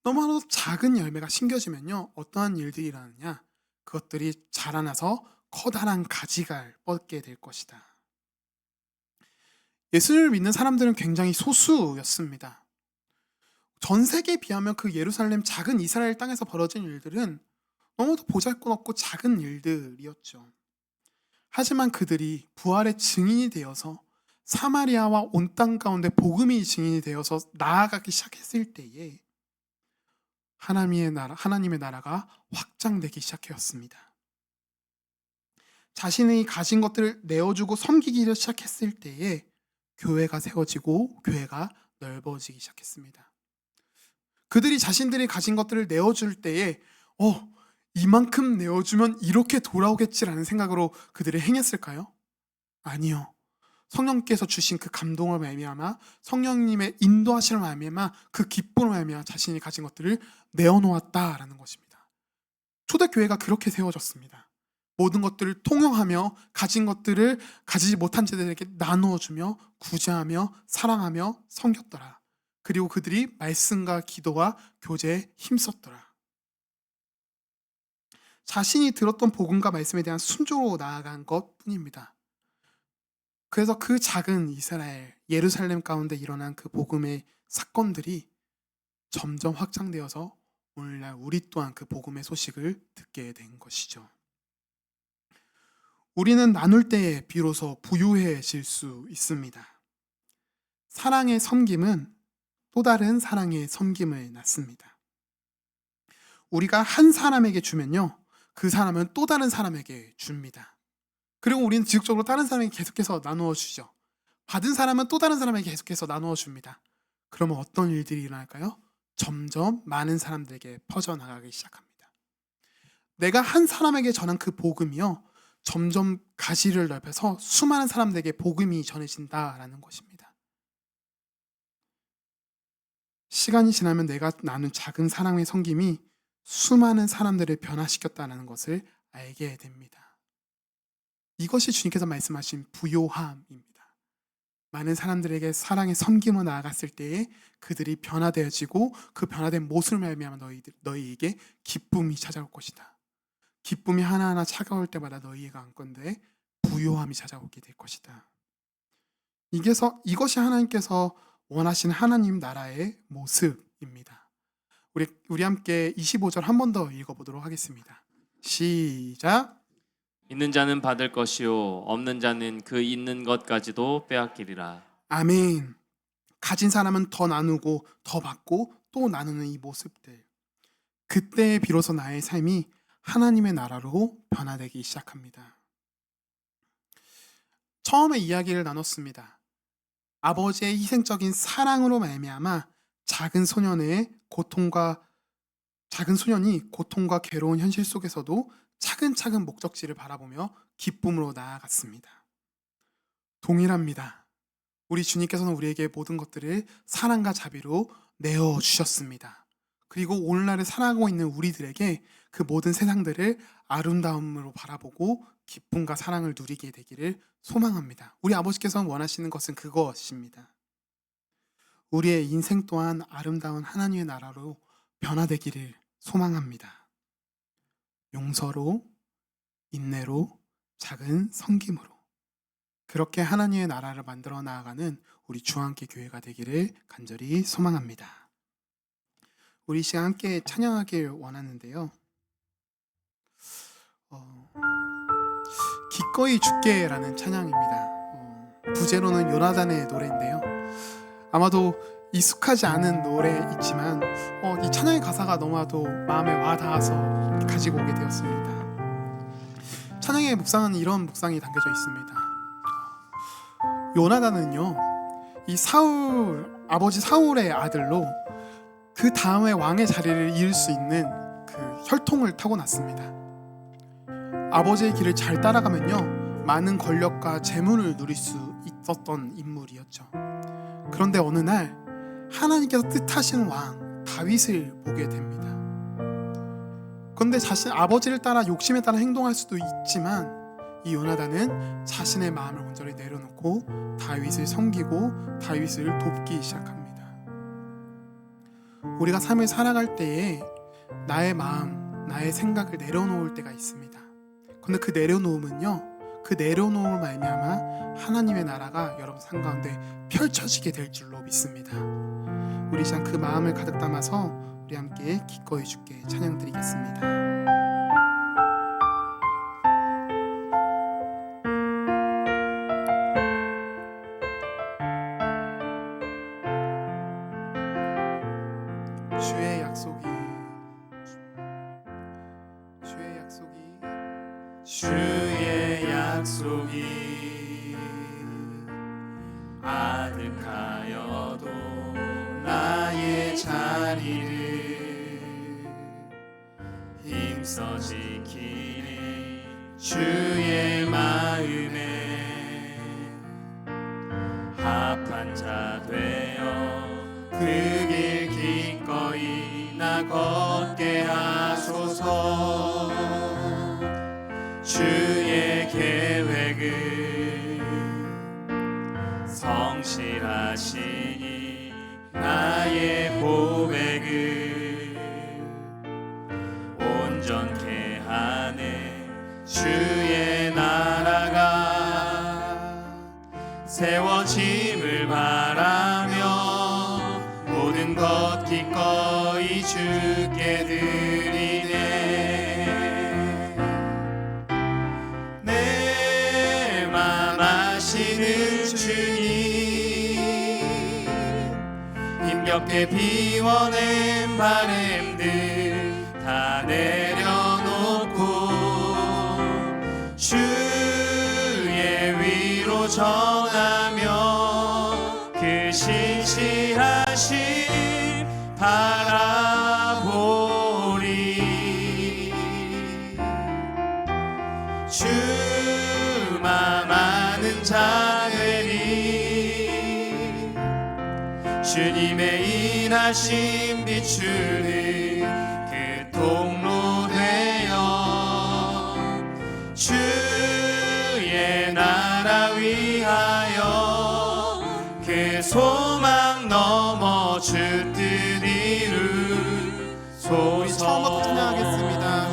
너무나도 작은 열매가 심겨지면요. 어떠한 일들이 일어나느냐. 그것들이 자라나서 커다란 가지가 뻗게 될 것이다. 예수를 믿는 사람들은 굉장히 소수였습니다. 전 세계에 비하면 그 예루살렘 작은 이스라엘 땅에서 벌어진 일들은 너무도 보잘것없고 작은 일들이었죠. 하지만 그들이 부활의 증인이 되어서 사마리아와 온 땅 가운데 복음이 증인이 되어서 나아가기 시작했을 때에 하나님의 나라가 확장되기 시작하였습니다. 자신이 가진 것들을 내어주고 섬기기 시작했을 때에 교회가 세워지고 교회가 넓어지기 시작했습니다. 그들이 자신들이 가진 것들을 내어줄 때에 이만큼 내어주면 이렇게 돌아오겠지라는 생각으로 그들이 행했을까요? 아니요. 성령께서 주신 그 감동을 말미암아 성령님의 인도하심을 말미암아 그 기쁨을 말미암아 자신이 가진 것들을 내어놓았다라는 것입니다. 초대교회가 그렇게 세워졌습니다. 모든 것들을 통용하며 가진 것들을 가지지 못한 자들에게 나누어주며 구제하며 사랑하며 섬겼더라. 그리고 그들이 말씀과 기도와 교제에 힘썼더라. 자신이 들었던 복음과 말씀에 대한 순종으로 나아간 것뿐입니다. 그래서 그 작은 이스라엘, 예루살렘 가운데 일어난 그 복음의 사건들이 점점 확장되어서 오늘날 우리 또한 그 복음의 소식을 듣게 된 것이죠. 우리는 나눌 때에 비로소 부유해질 수 있습니다. 사랑의 섬김은 또 다른 사랑의 섬김을 낳습니다. 우리가 한 사람에게 주면요, 그 사람은 또 다른 사람에게 줍니다. 그리고 우리는 지속적으로 다른 사람에게 계속해서 나누어 주죠. 받은 사람은 또 다른 사람에게 계속해서 나누어 줍니다. 그러면 어떤 일들이 일어날까요? 점점 많은 사람들에게 퍼져나가기 시작합니다. 내가 한 사람에게 전한 그 복음이요, 점점 가지를 넓혀서 수많은 사람들에게 복음이 전해진다라는 것입니다. 시간이 지나면 내가 나눈 작은 사랑의 섬김이 수많은 사람들을 변화시켰다는 것을 알게 됩니다. 이것이 주님께서 말씀하신 부요함입니다. 많은 사람들에게 사랑의 섬김으로 나아갔을 때에 그들이 변화되어지고 그 변화된 모습을 말미암아 너희에게 기쁨이 찾아올 것이다. 기쁨이 하나하나 차가울 때마다 너희가 안건데 부요함이 찾아오게 될 것이다. 이것이 하나님께서 원하시는 하나님 나라의 모습입니다. 우리 함께 25절 한 번 더 읽어보도록 하겠습니다. 시작. 있는 자는 받을 것이요 없는 자는 그 있는 것까지도 빼앗기리라. 아멘. 가진 사람은 더 나누고 더 받고 또 나누는 이 모습들. 그때 비로소 나의 삶이 하나님의 나라로 변화되기 시작합니다. 처음에 이야기를 나눴습니다. 아버지의 희생적인 사랑으로 말미암아 작은 소년이 고통과 괴로운 현실 속에서도 차근차근 목적지를 바라보며 기쁨으로 나아갔습니다. 동일합니다. 우리 주님께서는 우리에게 모든 것들을 사랑과 자비로 내어주셨습니다. 그리고 오늘날을 살아가고 있는 우리들에게 그 모든 세상들을 아름다움으로 바라보고 기쁨과 사랑을 누리게 되기를 소망합니다. 우리 아버지께서는 원하시는 것은 그것입니다. 우리의 인생 또한 아름다운 하나님의 나라로 변화되기를 소망합니다. 용서로, 인내로, 작은 섬김으로 그렇게 하나님의 나라를 만들어 나아가는 우리 주안께 교회가 되기를 간절히 소망합니다. 우리 시간 함께 찬양하길 원하는데요. 기꺼이 죽게라는 찬양입니다. 부제로는 요나단의 노래인데요. 아마도 익숙하지 않은 노래이지만 이 찬양의 가사가 너무나도 마음에 와 닿아서 가지고 오게 되었습니다. 찬양의 묵상은 이런 묵상이 담겨져 있습니다. 요나단은요, 이 아버지 사울의 아들로 그 다음에 왕의 자리를 이을 수 있는 그 혈통을 타고났습니다. 아버지의 길을 잘 따라가면요, 많은 권력과 재물을 누릴 수 있었던 인물이었죠. 그런데 어느 날 하나님께서 뜻하신 왕 다윗을 보게 됩니다. 그런데 자신 아버지를 따라 욕심에 따라 행동할 수도 있지만 이 요나단은 자신의 마음을 온전히 내려놓고 다윗을 섬기고 다윗을 돕기 시작합니다. 우리가 삶을 살아갈 때에 나의 마음, 나의 생각을 내려놓을 때가 있습니다. 그런데 그 내려놓음은요, 그 내려놓음을 말미암아 하나님의 나라가 여러분 삶 가운데 펼쳐지게 될 줄로 믿습니다. 우리 시간 그 마음을 가득 담아서 우리 함께 기꺼이 주께 찬양 드리겠습니다. 주의 약속이 아득하여도 나의 자리를 힘써 지키리 주의 마음에 합한 자 되어 그 길 기꺼이 나 걷게 하소서. 주의 계획을 성실하시니 나의 고백을 온전케 하네. 주의 나라가 세워짐을 바라며 모든 것 기꺼이 주께 드리네. 내 맘 아시는 주님, 힘겹게 비워낸 바램들 다 내려놓고 주의 위로 전하며 그 신실하심 바라보리. 주만 아는 자들이 주님의 인하심 비추는 그 통로 되어 주의 나라 위하여 그 소망 넘어 주 뜻 이룰 처음부터 찬양하겠습니다.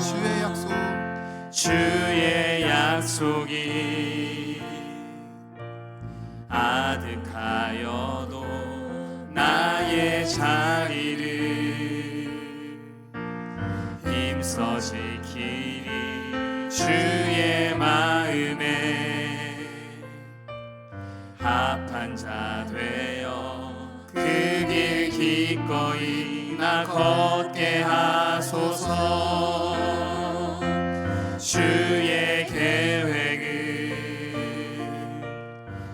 주의 약속이 아득하여도 나의 자리를 힘써 지키리 주의 마음에 합한 자 되어 그 길 기꺼이 나 걷게 하소서. 주의 계획을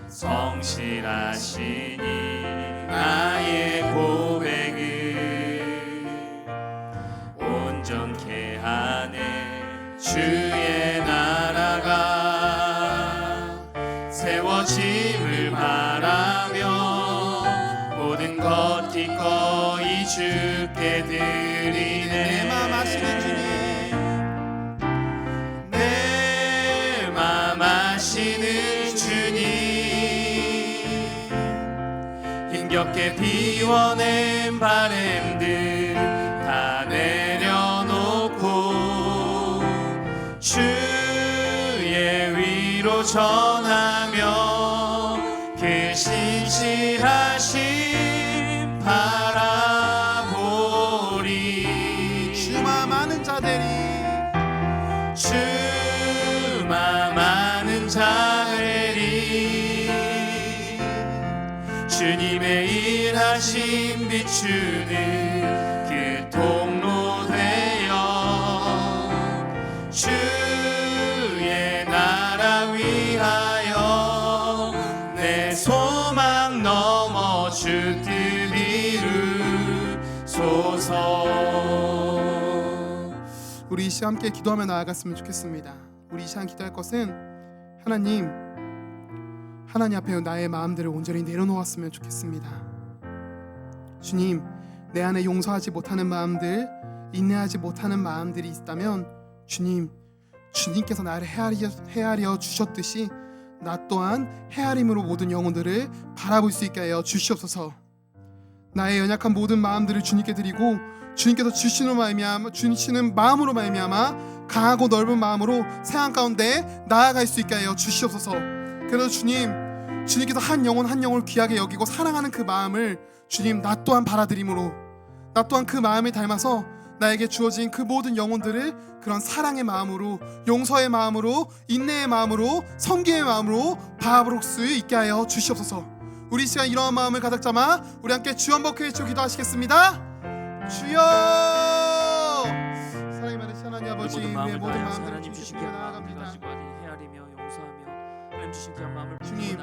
성실하시니 나의 고백을 온전케 하네. 주의 나라가 세워짐을 바라며 모든 것 기꺼이 주께 드리네. 내 맘 아시는 주님, 내 맘 아시는 주님, 힘겹게 비워낸 바램들 다 내려 믿음으로 전하며 그 신실하심 바라보리. 주마 많은 자들이 주마 많은 자들이 주님의 일하심 비추는 그 통로 되어 주의 나라 위하여 내 소망 넘어 주 뜻 이루소서. 우리 이 시간 함께 기도하며 나아갔으면 좋겠습니다. 우리 이 시간 기도할 것은 하나님 앞에 나의 마음들을 온전히 내려놓았으면 좋겠습니다. 주님, 내 안에 용서하지 못하는 마음들, 인내하지 못하는 마음들이 있다면 주님께서 나를 헤아려 주셨듯이 나 또한 헤아림으로 모든 영혼들을 바라볼 수 있게 하여 주시옵소서. 나의 연약한 모든 마음들을 주님께 드리고 주님께서 주시는 마음으로 말미암아 강하고 넓은 마음으로 세상 가운데 나아갈 수 있게 하여 주시옵소서. 그래서 주님께서 한 영혼을 귀하게 여기고 사랑하는 그 마음을 주님 나 또한 받아들임으로 나 또한 그 마음을 닮아서 나에게 주어진 그 모든 영혼들을 그런 사랑의 마음으로, 용서의 마음으로, 인내의 마음으로, 섬기의 마음으로 바라볼 수 있게 하여 주시옵소서. 우리 시간 이러한 마음을 가득 담아 우리 함께 주 한번 크게 기도하시겠습니다. 주여, 사랑이 많으신 하나님 아버지, 우리의 모든 마음들을 주님께 나아갑니다. 주님,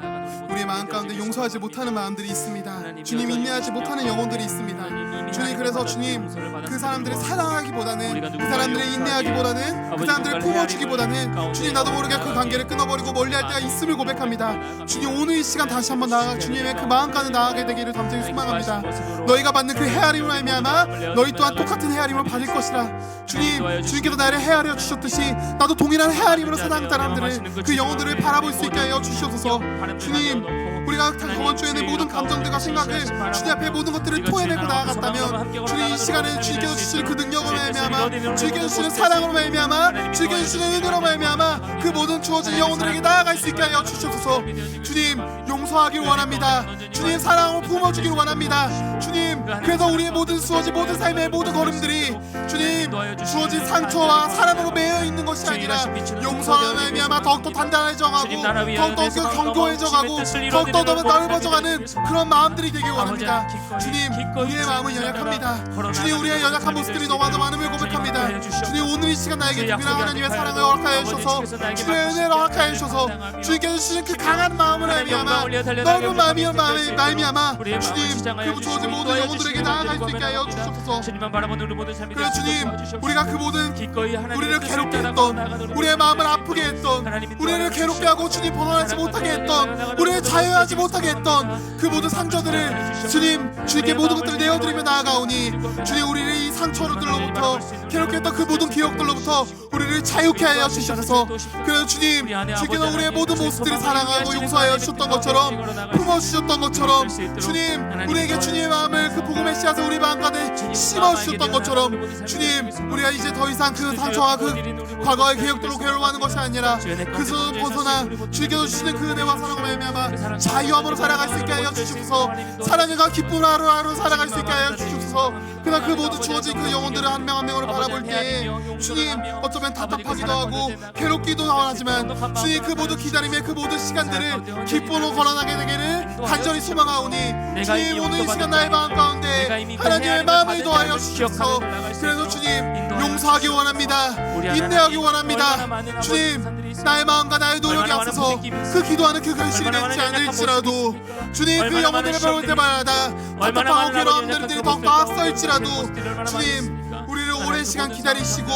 우리의 마음 가운데 용서하지 못하는 마음들이 있습니다. 주님, 인내하지 못하는 영혼들이 있습니다. 주님, 그래서 주님 그 사람들을 사랑하기보다는, 그 사람들을 인내하기보다는, 그 사람들을 품어주기보다는 주님 나도 모르게 그 관계를 끊어버리고 멀리할 때가 있음을 고백합니다. 주님, 오늘 이 시간 다시 한번 나아가 주님의 그 마음 가운데 나아가게 되기를 담대히 소망합니다. 너희가 받는 그 헤아림을 말미암아 너희 또한 똑같은 헤아림을 받을 것이라. 주님께서 나를 헤아려 주셨듯이 나도 동일한 헤아림으로 세상 사람들을, 그 영혼들을 바라볼 수 있게 하여 주시옵소서. 주님, 우리가 저번 주에는 모든 감정들과 생각을 주님 앞에 모든 것들을 토해내고 나아갔다면 주님 이 시간에 주님께서 주시는 그 능력으로 말미암아, 주님께서 주시는 사랑으로 말미암아, 주님께서 주시는 은혜로 말미암아 그 모든 주어진 영혼들에게 나아갈 수 있게 하여 주시옵소서. 주님, 용서하길 원합니다. 주님, 사랑으로 품어주길 원합니다. 주님, 그래서 우리의 모든 삶의 모든 걸음들이 주님 주어진 상처와 사랑으로 매여 있는 것이 아니라 용서와 말미암아 더욱더 단단해져가고 더욱더 견고해져가고 더욱더 넓어져가는 그런 마음들이 되길 원합니다. 주님, 우리의 마음은 연약합니다. 주님, 우리의 연약한 모습들이 너무나도 많음을 고백합니다. 주님, 오늘 이 시간 나에게 특별한 하나님의 사랑을 허락하여 주셔서, 주님의 은혜를 허락하여 주셔서 주님께서 주신 그 강한 마음을 말미암아, 넓은 마음이 말미암아 주님 그 주어진 모든 영혼들에게 나아갈 수 있게 하여 주시옵소서. 그래 주님, 우리가 그 모든 우리를 괴롭게 했던, 우리의 마음을 아프게 했던, 우리를 괴롭게 하고 주님 벗어나지 못하게 했던, 우리를 자유하지 못하게 했던 그 모든 상처들을 주님께 모든 것들을 내어드리며 나아가오니 주님, 우리를 이 상처로부터 괴롭게 했던 그 모든 기억들로부터 우리를 자유케 하여 주시옵소서. 그래서 주님께서 우리의 모든 모습들을 사랑하고 용서하여 주셨던 것처럼, 품어주셨던 것처럼, 주님 우리에게 주님의 마음을 그 복음의 씨앗을 우리 마음 가운데 심어주셨던 것처럼 주님, 우리가 이제 더 이상 그 상처와 그 과거의 기억들로 괴로워하는 것이 아니라 그것을 벗어나 주님께서 주시는 그 은혜와 사랑을 말미암아 자유함으로 살아갈 수 있게 하여 주시옵소서. 사랑과 기쁨 하루하루 살아갈 수 있게 하여 주시옵소서. 그러나 그 모두 주어진 그 영혼들을 한 명 한 명으로 바라볼 때에 주님, 어쩌면 답답하기도 하고 괴롭기도 하지만 주님 그 모두 기다림의 그 모든 시간들을 기쁨으로 걸어나게 되기를 간절히 소망하오니 주님, 오늘 이 시간 나의 마음 가운데 하나님의 마음을 더하여 주시옵소서. 그래서 주님, 용서하기 원합니다. 인내하기 원합니다. 주님, 나의 마음과 나의 노력이 앞서서 그 기도하는 그 결실이 맺지 않을지라도 주님, 그 영혼들을 바라볼 때마다 답답하고 괴로운 마음들이 더욱더 앞서일지라도 주님, 우리를 오랜 시간 기다리시고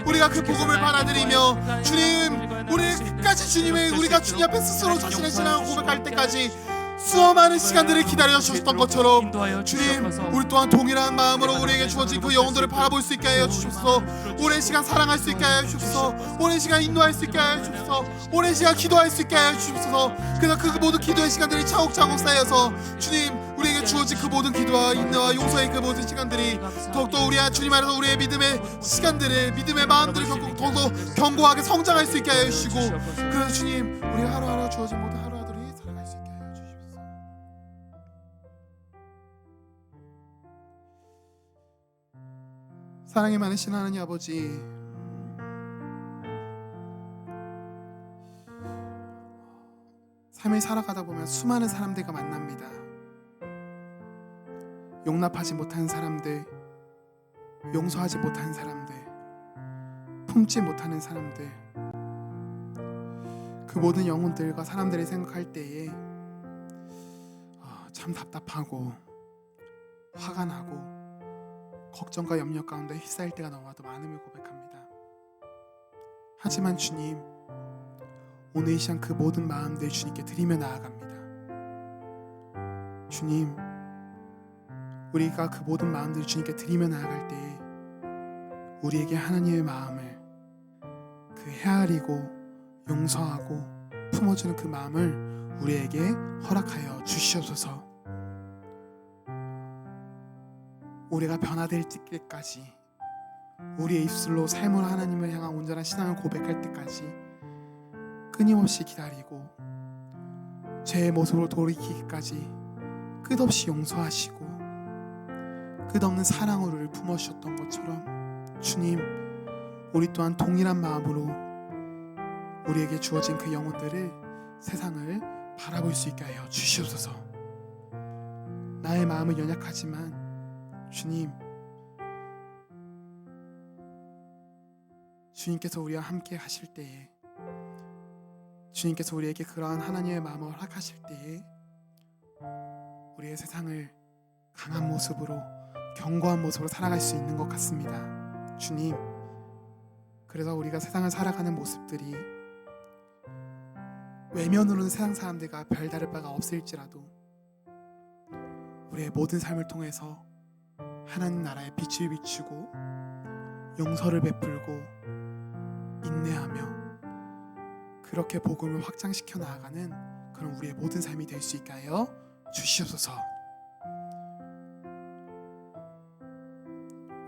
우리가 그 복음을 받아들이며 주님, 우리 끝까지 우리가 주님 앞에 스스로 자신의 신앙을 고백할 때까지 수많은 시간들을 기다려 주셨던 것처럼 주님, 우리 또한 동일한 마음으로 우리에게 주어진 그 영혼들을 바라볼 수 있게 하여 주옵소서. 오랜 시간 사랑할 수 있게 하여 주옵소서. 오랜 시간 인도할 수 있게 하여 주옵소서. 오랜 시간 기도할 수 있게 하여 주옵소서. 그래서 그 모든 기도의 시간들이 차곡차곡 쌓여서 주님, 우리에게 주어진 그 모든 기도와 인내와 용서의 그 모든 시간들이 더욱더 우리 주님 안에서 우리의 믿음의 시간들을 믿음의 마음들을 더욱더 견고하게 성장할 수 있게 하여 주시고, 그래서 주님 우리 하루하루 주어진 모든 하루하루들이 살아갈 수 있게 하여 주십시오. 사랑이 많으신 하나님 아버지, 삶을 살아가다 보면 수많은 사람들과 만납니다. 용납하지 못한 사람들, 용서하지 못한 사람들, 품지 못하는 사람들, 그 모든 영혼들과 사람들을 생각할 때에 참 답답하고 화가 나고 걱정과 염려 가운데 휩싸일 때가 너무나도 많음을 고백합니다. 하지만 주님, 오늘 이 시간 그 모든 마음들 주님께 드리며 나아갑니다. 주님, 우리가 그 모든 마음들을 주님께 드리며 나아갈 때에 우리에게 하나님의 마음을, 그 헤아리고 용서하고 품어주는 그 마음을 우리에게 허락하여 주시옵소서. 우리가 변화될 때까지, 우리의 입술로 삶으로 하나님을 향한 온전한 신앙을 고백할 때까지 끊임없이 기다리고 죄의 모습으로 돌이키기까지 끝없이 용서하시고 끝없는 사랑으로 우리를 품어주셨던 것처럼, 주님, 우리 또한 동일한 마음으로 우리에게 주어진 그 영혼들을, 세상을 바라볼 수 있게 하여 주시옵소서. 나의 마음은 연약하지만 주님, 주님께서 우리와 함께 하실 때에, 주님께서 우리에게 그러한 하나님의 마음을 허락하실 때에 우리의 세상을 강한 모습으로, 견고한 모습으로 살아갈 수 있는 것 같습니다. 주님, 그래서 우리가 세상을 살아가는 모습들이 외면으로는 세상 사람들과 별다를 바가 없을지라도 우리의 모든 삶을 통해서 하나님 나라의 빛을 비추고 용서를 베풀고 인내하며 그렇게 복음을 확장시켜 나아가는 그런 우리의 모든 삶이 될 수 있게 하여 주시옵소서.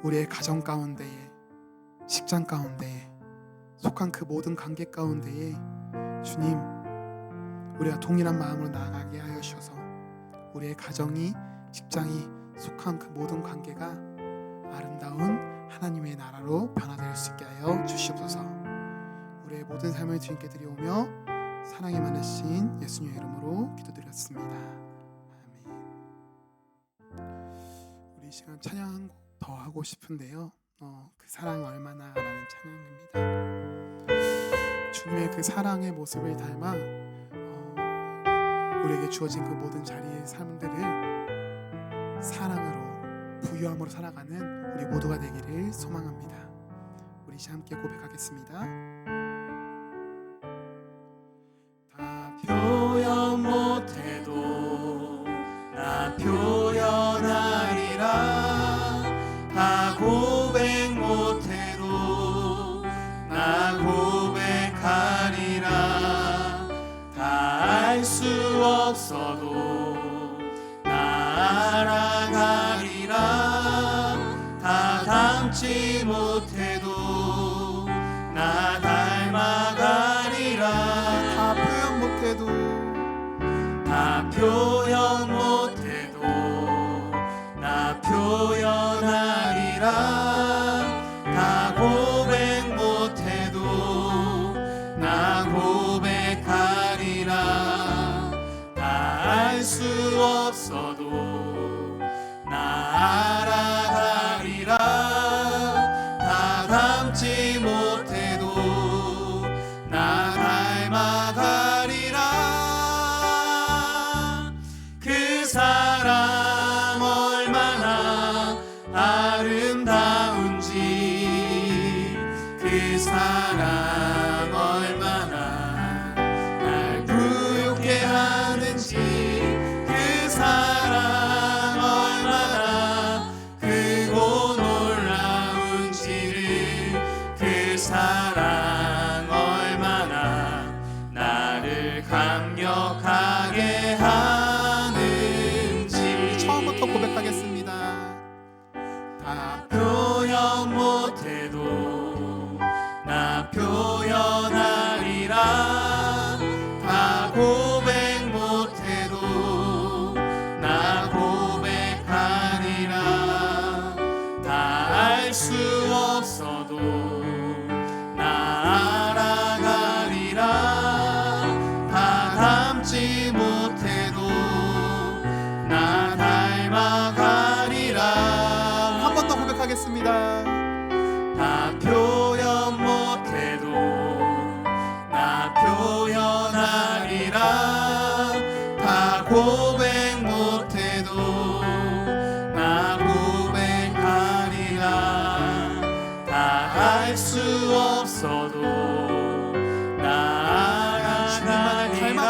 우리의 가정 가운데에, 직장 가운데에, 속한 그 모든 관계 가운데에 주님, 우리가 동일한 마음으로 나아가게 하여 주셔서 우리의 가정이, 직장이, 속한 그 모든 관계가 아름다운 하나님의 나라로 변화될 수 있게 하여 주시옵소서. 우리의 모든 삶을 주님께 드리오며 사랑이 많으신 예수님의 이름으로 기도드렸습니다. 아멘. 우리 이 시간 찬양 한 곡 더 하고 싶은데요. 그 사랑 얼마나 라는 찬양입니다. 주님의 그 사랑의 모습을 닮아 우리에게 주어진 그 모든 자리의 삶들을 사랑으로, 부유함으로 살아가는 우리 모두가 되기를 소망합니다. 우리 이제 함께 고백하겠습니다. 다 표현 못해도 나 표현하리라. 다 고백 못해도 나 고백하리라. 다 알 수 없어도 나 알아가리라. 다 닮지 못해도 나 닮아가리라. 다 표현 못해도, 다 표현 못해도 나 표현하리라. 다 고백 못해도 나 고백하리라. 다 알 수 없어도 나 알아가리라. 다 닮지 못해도 나 닮아가리라. 그 사랑 얼마나 아름다운지, 그 사랑 얼마나 날 부욕해 하는지, 그 사랑 얼마나 크고 놀라운지를, 그 사랑 얼마나 나를 감격하게 하는지. 수 없어도 나 알아가리라. 다 닮지 못해도 나 닮아가리라. 한 번 더 고백하겠습니다. 다 표현 못해도 나 표현하리라. 다 고백 못해도 나 고백하리라. 다 알 수 없어도 나 주님만을 알아가리라.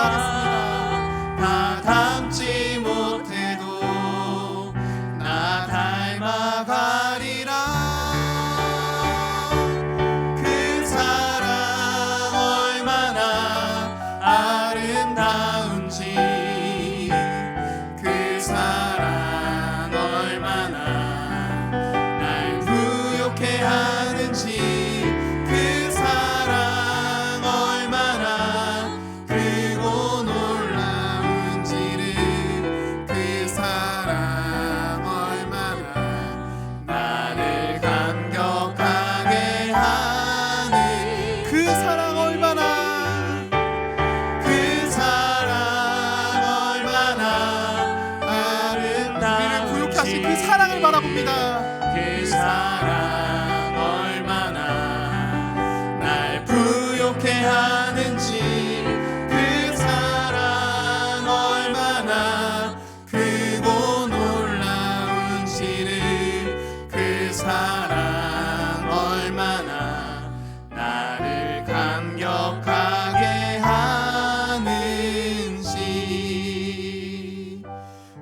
다 닮지 못해도 나 닮아가리라. 그 사랑 얼마나 아름다운지, 그 사랑 얼마나 날 부욕해 하는지, 그 사랑 얼마나 크고 놀라운지를, 그 사랑 얼마나 나를 감격하게 하는, 그 사랑 얼마나, 그 사랑 얼마나 우리를 아름다운지, 부욕해 하신 그 사랑을 바라봅니다. 그 사랑 얼마나 날 부욕해 하는지, 그 사랑 얼마나 크고 놀라운지를, 그 사랑 얼마나 나를 감격하게 하는지.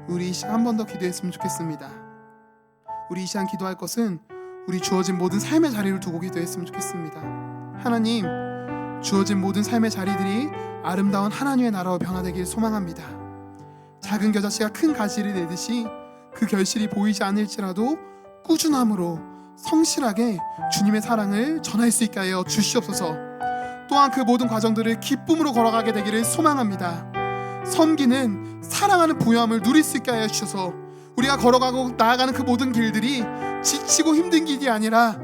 우리 이 시간 한 번 더 기도했으면 좋겠습니다. 우리 이 시간 기도할 것은 우리 주어진 모든 삶의 자리를 두고 기도했으면 좋겠습니다. 하나님, 주어진 모든 삶의 자리들이 아름다운 하나님의 나라로 변화되길 소망합니다. 작은 겨자씨가 큰 가지를 내듯이 그 결실이 보이지 않을지라도 꾸준함으로 성실하게 주님의 사랑을 전할 수 있게 하여 주시옵소서. 또한 그 모든 과정들을 기쁨으로 걸어가게 되기를 소망합니다. 섬기는 사랑하는 부요함을 누릴 수 있게 하여 주셔서 우리가 걸어가고 나아가는 그 모든 길들이 지치고 힘든 길이 아니라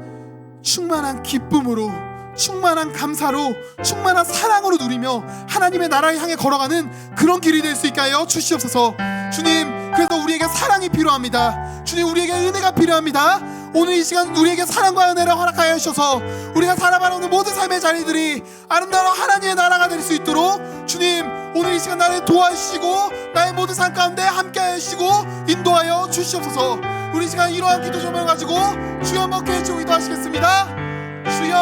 충만한 기쁨으로, 충만한 감사로, 충만한 사랑으로 누리며 하나님의 나라를 향해 걸어가는 그런 길이 될 수 있게 하여 주시옵소서. 주님, 그래서 우리에게 사랑이 필요합니다. 주님, 우리에게 은혜가 필요합니다. 오늘 이 시간 우리에게 사랑과 은혜를 허락하여 주셔서 우리가 살아가는 모든 삶의 자리들이 아름다운 하나님의 나라가 될 수 있도록 주님, 오늘 이 시간 나를 도와주시고 나의 모든 삶 가운데 함께하여 주시고 인도하여 주시옵소서. 우리 이 시간 이러한 기도 조명을 가지고 주여 한번 기도해 기도하시겠습니다. 주여,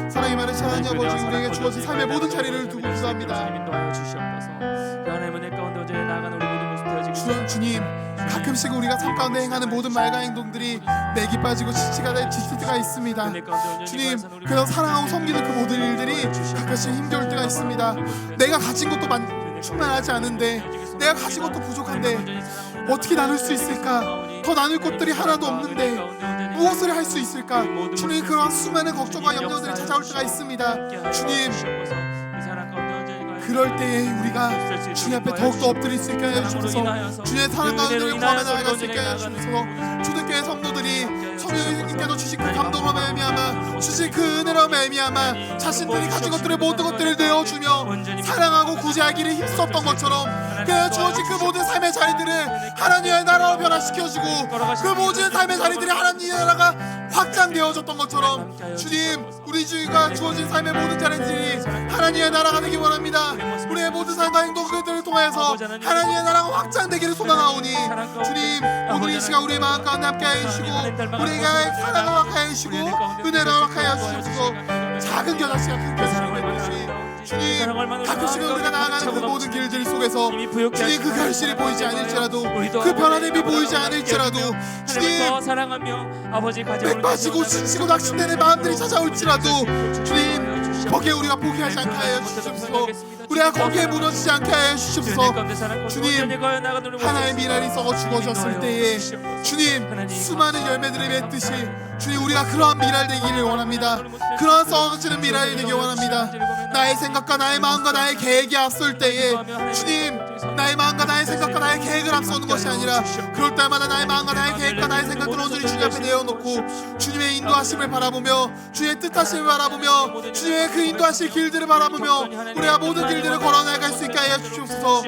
사랑의 많은 하나님 아버지, 우리에게 주어진 삶의 모든 자리를 두고 기도합니다. 인도하여 주시옵소서. 그 하나님의 은혜 가운데 언제나 나아가는 우리 모든 모습 되어지고, 주님, 가끔씩 우리가 삶 가운데 행하는 모든 말과 행동들이 맥이 빠지고 지치가 될 지칠 때가 있습니다. 주님, 그래서 사랑하고 섬기는 그 모든 일들이 가끔씩 힘겨울 때가 있습니다. 내가 가진 것도 충만하지 않은데, 내가 가진 것도 부족한데 어떻게 나눌 수 있을까? 더 나눌 것들이 하나도 없는데 무엇을 할 수 있을까? 주님, 그런 수많은 걱정과 염려들이 찾아올 때가 있습니다. 주님, 그럴 때에 우리가 주님 앞에 더욱더 엎드릴 수 있게 하여 주셔서 주님의 사랑 가운데를 구하며 나아갈 수 있게 하여 주셔서 초대교회 성도들이 성령님께서 주신 그 감동으로 말미암아, 주신 그 은혜로 말미암아 자신들이 가진 것들을 모든 것들을 내어주며 사랑하고 구제하기를 힘썼던 것처럼, 그 주어진 그 모든 삶의 자리들을 하나님의 나라로 변화시켜주고 그 모든 삶의 자리들이 하나님의 나라가 확장되어졌던 것처럼, 주님, 우리 주가 주어진 삶의 모든 자리들이 하나님의 나라가 되기 원합니다. 우리의 모든 삶과 행동들을 통해서 하나님의 나라가 확장되기를 소망하오니, 주님, 오늘 이 시간 우리의 마음 가운데 함께하여 주시고 우리에게 사랑을 허락하여 주시고 은혜를 허락하여 주시옵소서. 작은 겨자씨가 큰 결실을 맺듯이 주님, 가끔씩은 우리가 나아가는 그 모든 길들 속에서 주님, 그 결실이 보이지 않을지라도, 그 변화됨이 보이지 않을지라도, 주님, 맥 빠지고 지치고 낙심되는 마음들이 찾아올지라도 주님, 거기에 우리가 포기하지 않게 하여 주시옵소서. 우리가 거기에 무너지지 않게 하여 주시옵소서. 주님, 하나의 미랄이 썩어 죽어졌을 때에 주님, 수많은 열매들을 맺듯이 주님, 우리가 그러한 미랄 되기를 원합니다. 그러한 썩어지는 미랄이 되기 원합니다. 나의 생각과 나의 마음과 나의 계획이 앞설 때에 주님, 나의 마음과 나의 생각과 나의 계획을 앞서는 것이 아니라 그럴 때마다 나의 마음과 나의 계획과 나의 나의 생각들을 온전히 주님 앞에 내어놓고 주님의 인도하심을 바라보며 주님의 뜻하심을 바라보며 주님의 그 인도하실 길들을 바라보며 우리가 모든 길들을 걸어나갈 수 있게 하여 주옵소서.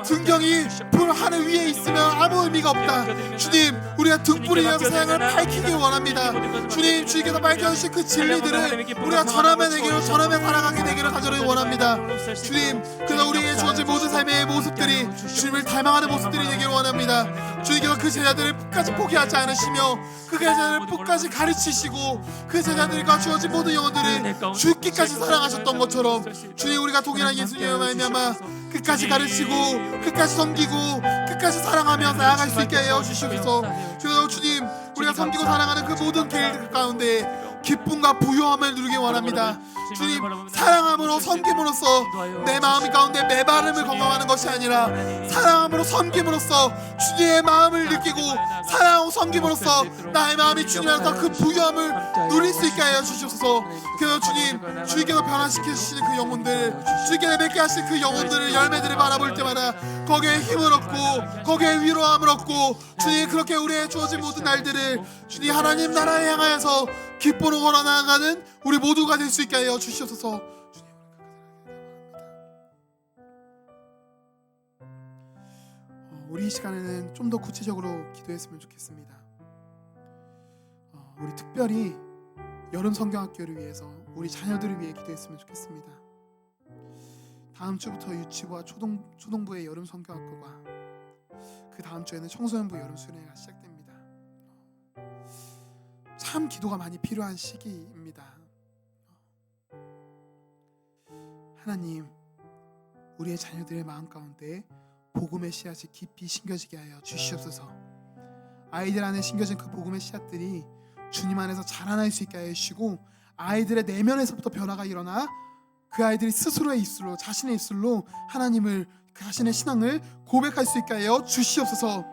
등경이 불 하늘 위에 있으면 아무 의미가 없다. 주님, 우리가 등불이 되어서 세상을 밝히기 원합니다. 주님, 주님께서 밝혀주신 그 진리들을 우리가 전하며 되기로 전하며 살아가게 되기를 간절히 원합니다. 주님, 그래서 우리에게 주어진 모든 삶의 모습들이 주님을 닮아가는 모습들이 되기를 원합니다. 주님께서 그 제자들을 끝까지 포기하지 않으시며 그 제자들을 끝까지 가르치시고 그 제자들과 주어진 모든 영혼들을 죽기까지 사랑하셨던 것처럼 주님, 우리가 동일한 예수님의 말미암아 끝까지 가르치고 끝까지 섬기고 끝까지 사랑하며 나아갈 수 있게 하여 주시옵소서. 그래서 주님, 우리가 섬기고 사랑하는 그 모든 길 가운데 기쁨과 부요함을 누리기 원합니다. 주님, 사랑함으로 섬김으로써 내 마음 가운데 메마름을 경험하는 것이 아니라 사랑함으로 섬김으로써 주님의 마음을 느끼고 사랑하고 섬김으로써 나의 마음이 주님 안에서 그 부요함을 누릴 수 있게 하여 주시옵소서. 그래서 주님, 주님께서 변화시키시는 그 영혼들, 주님께서 맺게 하신 그 영혼들의 열매들을 바라볼 때마다 거기에 힘을 얻고 거기에 위로함을 얻고 주님, 그렇게 우리의 주어진 모든 날들을 주님 하나님 나라에 향하여서 기쁨으로 걸어나가는 우리 모두가 될 수 있게 하여 주시옵소서. 우리 이 시간에는 좀 더 구체적으로 기도했으면 좋겠습니다. 우리 특별히 여름 성경학교를 위해서 우리 자녀들을 위해 기도했으면 좋겠습니다. 다음 주부터 유치부와 초등부의 여름 성경학교가, 그 다음 주에는 청소년부 여름 수련회가 시작됩니다. 참 기도가 많이 필요한 시기입니다. 하나님, 우리의 자녀들의 마음 가운데 복음의 씨앗이 깊이 심겨지게 하여 주시옵소서. 아이들 안에 심겨진 그 복음의 씨앗들이 주님 안에서 자라날 수 있게 하여 주시고 아이들의 내면에서부터 변화가 일어나 그 아이들이 스스로의 입술로, 자신의 입술로 하나님을, 자신의 신앙을 고백할 수 있게 하여 주시옵소서.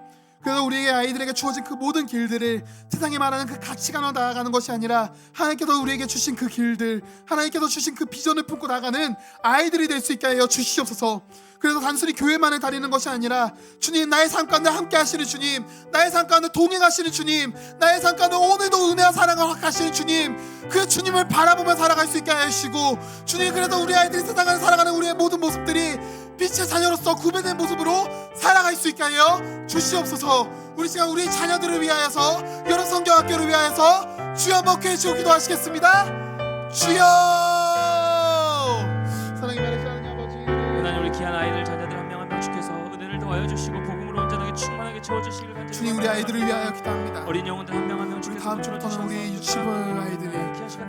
그래서 우리에게 아이들에게 주어진 그 모든 길들을 세상이 말하는 그 가치관으로 나아가는 것이 아니라 하나님께서 우리에게 주신 그 길들, 하나님께서 주신 그 비전을 품고 나가는 아이들이 될 수 있게 하여 주시옵소서. 그래서 단순히 교회만을 다니는 것이 아니라 주님, 나의 삶 가운데 함께 하시는 주님, 나의 삶 가운데 동행하시는 주님, 나의 삶 가운데 오늘도 은혜와 사랑을 허락하시는 주님, 그 주님을 바라보며 살아갈 수 있게 하여 주시고 주님, 그래서 우리 아이들이 세상을 살아가는 우리의 모든 모습들이 빛의 자녀로서 구별된 모습으로 살아갈 수 있게 하여 주시옵소서. 우리 시간 우리 자녀들을 위하여서, 여러 성경학교를 위하여서 주여 한번 기도해 기도하시겠습니다. 주여. 사랑이 많으신 하나님 아버지, 하나님, 우리 귀한 아이들 자녀들 한 명 한 명 주께서 은혜를 더하여 주시고 복음으로 온전하게 충만하게 채워주시기를 간절히 주님, 우리 아이들을 위하여 기도합니다. 어린 영혼들 한 명 한 명 우리 주께서 다음 주부터는 우리 유치부 아이들이,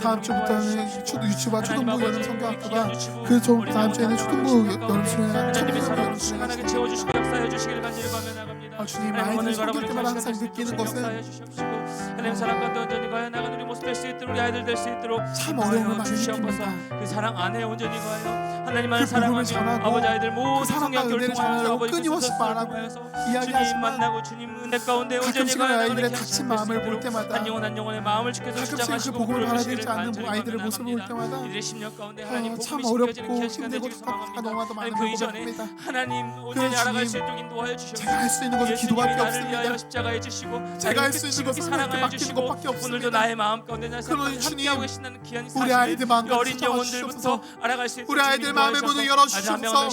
다음 주부터는 유치부와 초등부 여름 성경학교가, 그 다음 주에는 초등부 여름 수련회, 하나님의 초등부 여름 사랑으로 수련회. 충만하게 채워주시고 역사해 주시기를 간절히 바라옵나갑니다. 주님, 아이들을 섬길 때마다 항상 느끼는 것은 하나님 사랑 가운데 온전히 가여 나가는 우리 모습 될 수 있도록, 우리 아이들 될 수 있도록 참 어려움을 많이 주시옵소서. 느낍니다. 그 사랑 안에 온전히 가여 하나님만을 그 복음을 사랑하며 전하고 아버지 아이들 모든 그 사랑과 성경교를 은혜를 통하여서 전하고 아버지께서 끊임없이 말하고 주님 이야기하지만 만나고 주님 은혜 가운데 온전히 가끔씩은 가여 나가는 아이들의 귀한 다친 시간 될 수 마음을 볼 있도록 때마다, 한 영혼 한 영혼의 마음을 주께서 가끔씩 그 시작하시고 복음을 부르시기를 받아들이지 않는 간절히 아이들의 모습을 볼 바라옵나갑니다. 때마다 이들의 심령 가운데 하나님 복음이 참 심겨지는 어렵고 귀한 시간 힘들고 되기를 답답하고 소망합니다. 너무나도 많은 그 부분을 이전에 봅니다. 하나님 온전히 그래서 알아갈 수 주님, 있도록 인도하여 주시옵소서. 제가 할 수 있는 것은 기도밖에 나를 없습니다. 위하여 십자가에 지시고 제가 할 수 있는 것은 하나님께 사랑하여 맡기는 주시고 것밖에 없습니다. 오늘도 나의 마음 가운데 나의 삶 가운데 그러니 함께하고 주님, 계신다는 귀한 우리 사실을 아이들 마음 이 어린 가운데 영혼들부터 찾아주시옵소서. 알아갈 수 있도록 우리 아이들 마음의 문을 열어주시옵소서.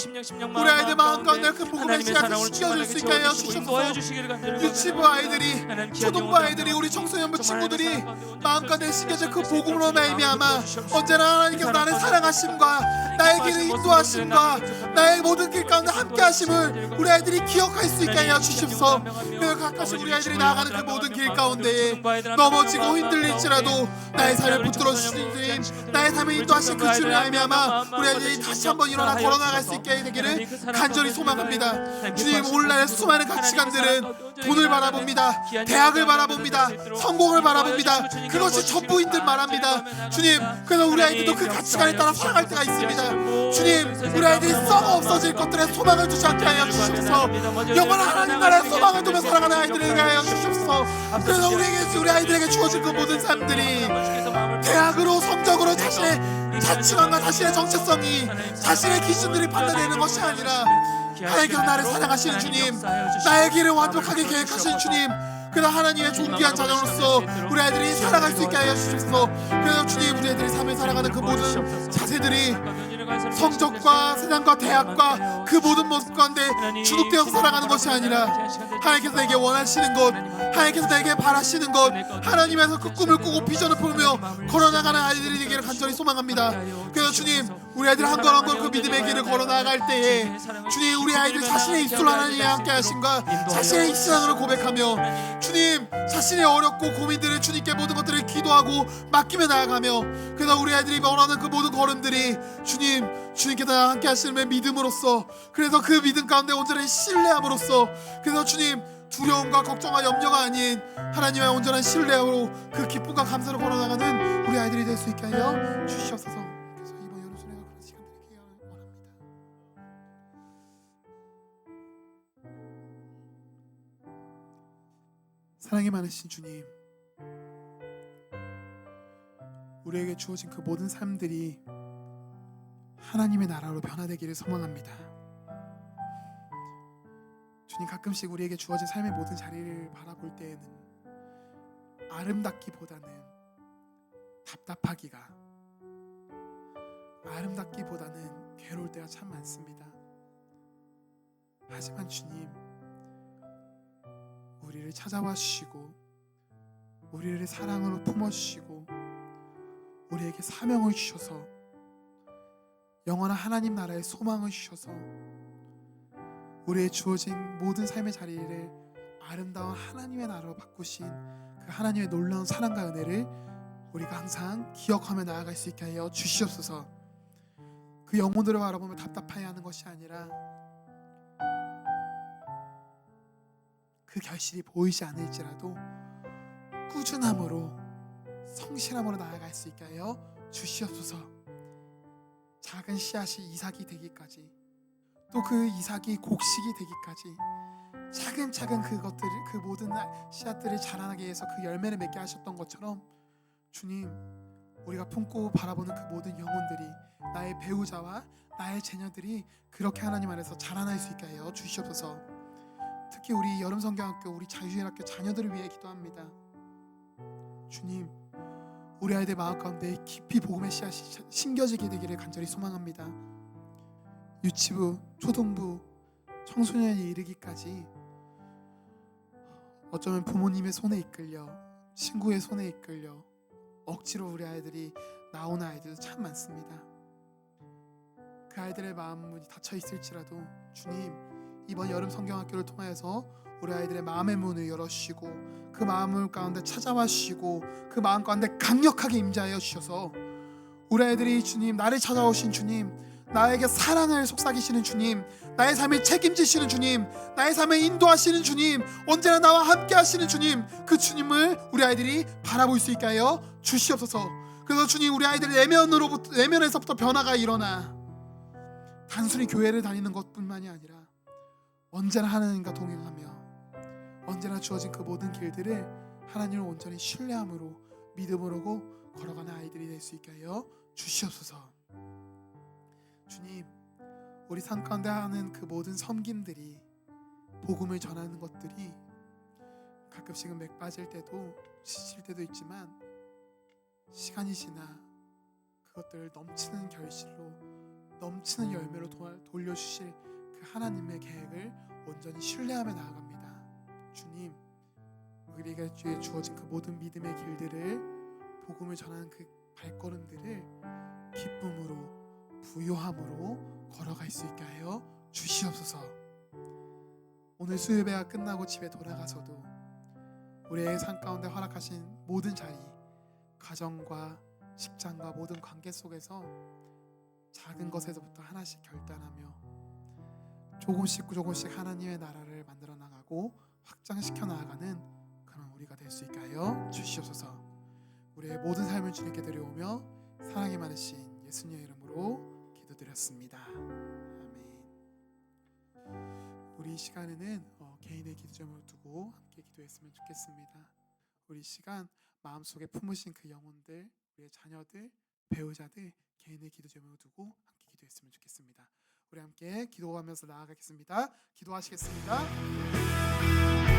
우리 아이들 마음 가운데 그 복음의 씨앗을 심겨줄 수 있게 하여 주시옵소서. 유치부 아이들이, 초등부 아이들이, 우리 청소년부 친구들이 마음 가운데 심겨진 그 복음으로 말미암아 언제나 하나님께서 나를 사랑하심과 나의 길을 인도하심과 나의 모든 길 가운데 함께하심을 우리 아이들이 기억할 수 있게 하여 주시옵소서. 그래서 가끔씩 우리 아이들이 나아가는 그 모든 길 가운데에 넘어지고 흔들릴지라도 나의 삶을 붙들어 주신 주님, 나의 삶을 인도하신 그 주님을 알미암아 우리 아이들이 다시 한번 일어나 걸어나갈 수 있게 되기를 간절히 소망합니다. 주님, 오늘날 수많은 가치관들은 돈을 바라봅니다. 대학을 바라봅니다. 성공을 바라봅니다. 그것이 전부인들 말합니다. 주님, 그래서 우리 아이들도 그 가치관에 따라 살아갈 때가 있습니다. 주님, 우리 아이들이 썩어 없어질 것들에 소망을 두지 않게 하여 주시옵소서. 영원한 하나님 나라에 소망을 두며 살아가는 아이들에게 하여 주시옵소서. 그래서 우리 아이들에게 주어진 그 모든 삶들이 대학으로, 성적으로 자신의 가치관과 자신의 정체성이, 자신의 기준들이 판단되는 것이 아니라 하나님께서 나를 사랑하시는 주님, 나의 길을 완벽하게 계획하시는 주님, 그러나 하나님의 존귀한 자녀로서 우리 아이들이 살아갈 수 있게 하여 주셔서, 그래서 주님 우리 아이들이 삶을 살아가는 그 모든 자세들이 성적과 세상과 대학과 그 모든 모습 가운데 주눅되어 살아가는 것이 아니라 하나님께서 내게 원하시는 것, 하나님께서 내게 바라시는 것, 하나님에서 그 꿈을 꾸고 비전을 보며 걸어나가는 아이들이 되기를 간절히 소망합니다. 그래서 주님 우리 아이들 한 걸 한 걸 그 믿음의 길을 걸어나갈 때에 주님 우리 아이들 자신의 입술로 하나님과 함께 하신과 자신의 입술로 고백하며 주님 자신의 어렵고 고민들을 주님께 모든 것들을 기도하고 맡기며 나아가며, 그래서 우리 아이들이 원하는 그 모든 걸음들이 주님께서 함께 하시는 믿음으로써, 그래서 그 믿음 가운데 온전히 신뢰함으로써, 그래서 주님 두려움과 걱정과 염려가 아닌 하나님의 온전한 신뢰로 그 기쁨과 감사로 걸어나가는 우리 아이들이 될 수 있게 하여 주시옵소서. 그래서 이번 여름 수련회 그런 시간들이 되기를 원합니다. 사랑이 많으신 주님, 우리에게 주어진 그 모든 삶들이 하나님의 나라로 변화되기를 소망합니다. 주님, 가끔씩 우리에게 주어진 삶의 모든 자리를 바라볼 때에는 아름답기보다는 답답하기가, 아름답기보다는 괴로울 때가 참 많습니다. 하지만 주님, 우리를 찾아와 주시고 우리를 사랑으로 품어주시고 우리에게 사명을 주셔서 영원한 하나님 나라의 소망을 주셔서 우리의 주어진 모든 삶의 자리를 아름다운 하나님의 나라로 바꾸신 그 하나님의 놀라운 사랑과 은혜를 우리가 항상 기억하며 나아갈 수 있게 하여 주시옵소서. 그 영혼들을 바라보며 답답해하는 것이 아니라 그 결실이 보이지 않을지라도 꾸준함으로 성실함으로 나아갈 수 있게 하여 주시옵소서. 작은 씨앗이 이삭이 되기까지, 또 그 이삭이 곡식이 되기까지 차근차근 그것들을, 그 모든 씨앗들을 자라나게 해서 그 열매를 맺게 하셨던 것처럼 주님, 우리가 품고 바라보는 그 모든 영혼들이, 나의 배우자와 나의 자녀들이 그렇게 하나님 안에서 자라날 수 있게 하여 주시옵소서. 특히 우리 여름성경학교, 우리 자유일학교 자녀들을 위해 기도합니다. 주님, 우리 아이들 마음 가운데 깊이 복음의 씨앗이 심겨지게 되기를 간절히 소망합니다. 유치부, 초등부, 청소년이 이르기까지 어쩌면 부모님의 손에 이끌려, 친구의 손에 이끌려 억지로 우리 아이들이 나오는 아이들도 참 많습니다. 그 아이들의 마음이 닫혀 있을지라도 주님, 이번 여름 성경학교를 통하여서 우리 아이들의 마음의 문을 열어주시고 그 마음을 가운데 찾아와 주시고 그 마음 가운데 강력하게 임재하여 주셔서 우리 아이들이 주님, 나를 찾아오신 주님, 나에게 사랑을 속삭이시는 주님, 나의 삶을 책임지시는 주님, 나의 삶을 인도하시는 주님, 언제나 나와 함께 하시는 주님, 그 주님을 우리 아이들이 바라볼 수 있게 하여 주시옵소서. 그래서 주님, 우리 아이들 내면에서부터 변화가 일어나 단순히 교회를 다니는 것뿐만이 아니라 언제나 하나님과 동행하며 언제나 주어진 그 모든 길들을 하나님을 온전히 신뢰함으로 믿음으로 걸어가는 아이들이 될 수 있게 하여 주시옵소서. 주님, 우리 삶 가운데 하는 그 모든 섬김들이, 복음을 전하는 것들이 가끔씩은 맥 빠질 때도 지칠 때도 있지만 시간이 지나 그것들을 넘치는 결실로, 넘치는 열매로 돌려주실 그 하나님의 계획을 온전히 신뢰하며 나아갑니다. 주님, 우리에게 주어진 그 모든 믿음의 길들을, 복음을 전하는 그 발걸음들을 기쁨으로, 부요함으로 걸어갈 수 있게 하여 주시옵소서. 오늘 수요예배가 끝나고 집에 돌아가서도 우리의 삶 가운데 허락하신 모든 자리, 가정과 직장과 모든 관계 속에서 작은 것에서부터 하나씩 결단하며 조금씩 하나님의 나라를 만들어 나가고 확장시켜 나아가는 그런 우리가 될 수 있게 하여 주시옵소서. 우리의 모든 삶을 주님께 드려오며 사랑이 많으신 예수님의 이름으로 기도드렸습니다. 아멘. 우리 이 시간에는 개인의 기도점을 두고 함께 기도했으면 좋겠습니다. 우리 시간 마음속에 품으신 그 영혼들, 우리의 자녀들, 배우자들 개인의 기도점을 두고 함께 기도했으면 좋겠습니다. 우리 함께 기도하면서 나아가겠습니다. 기도하시겠습니다.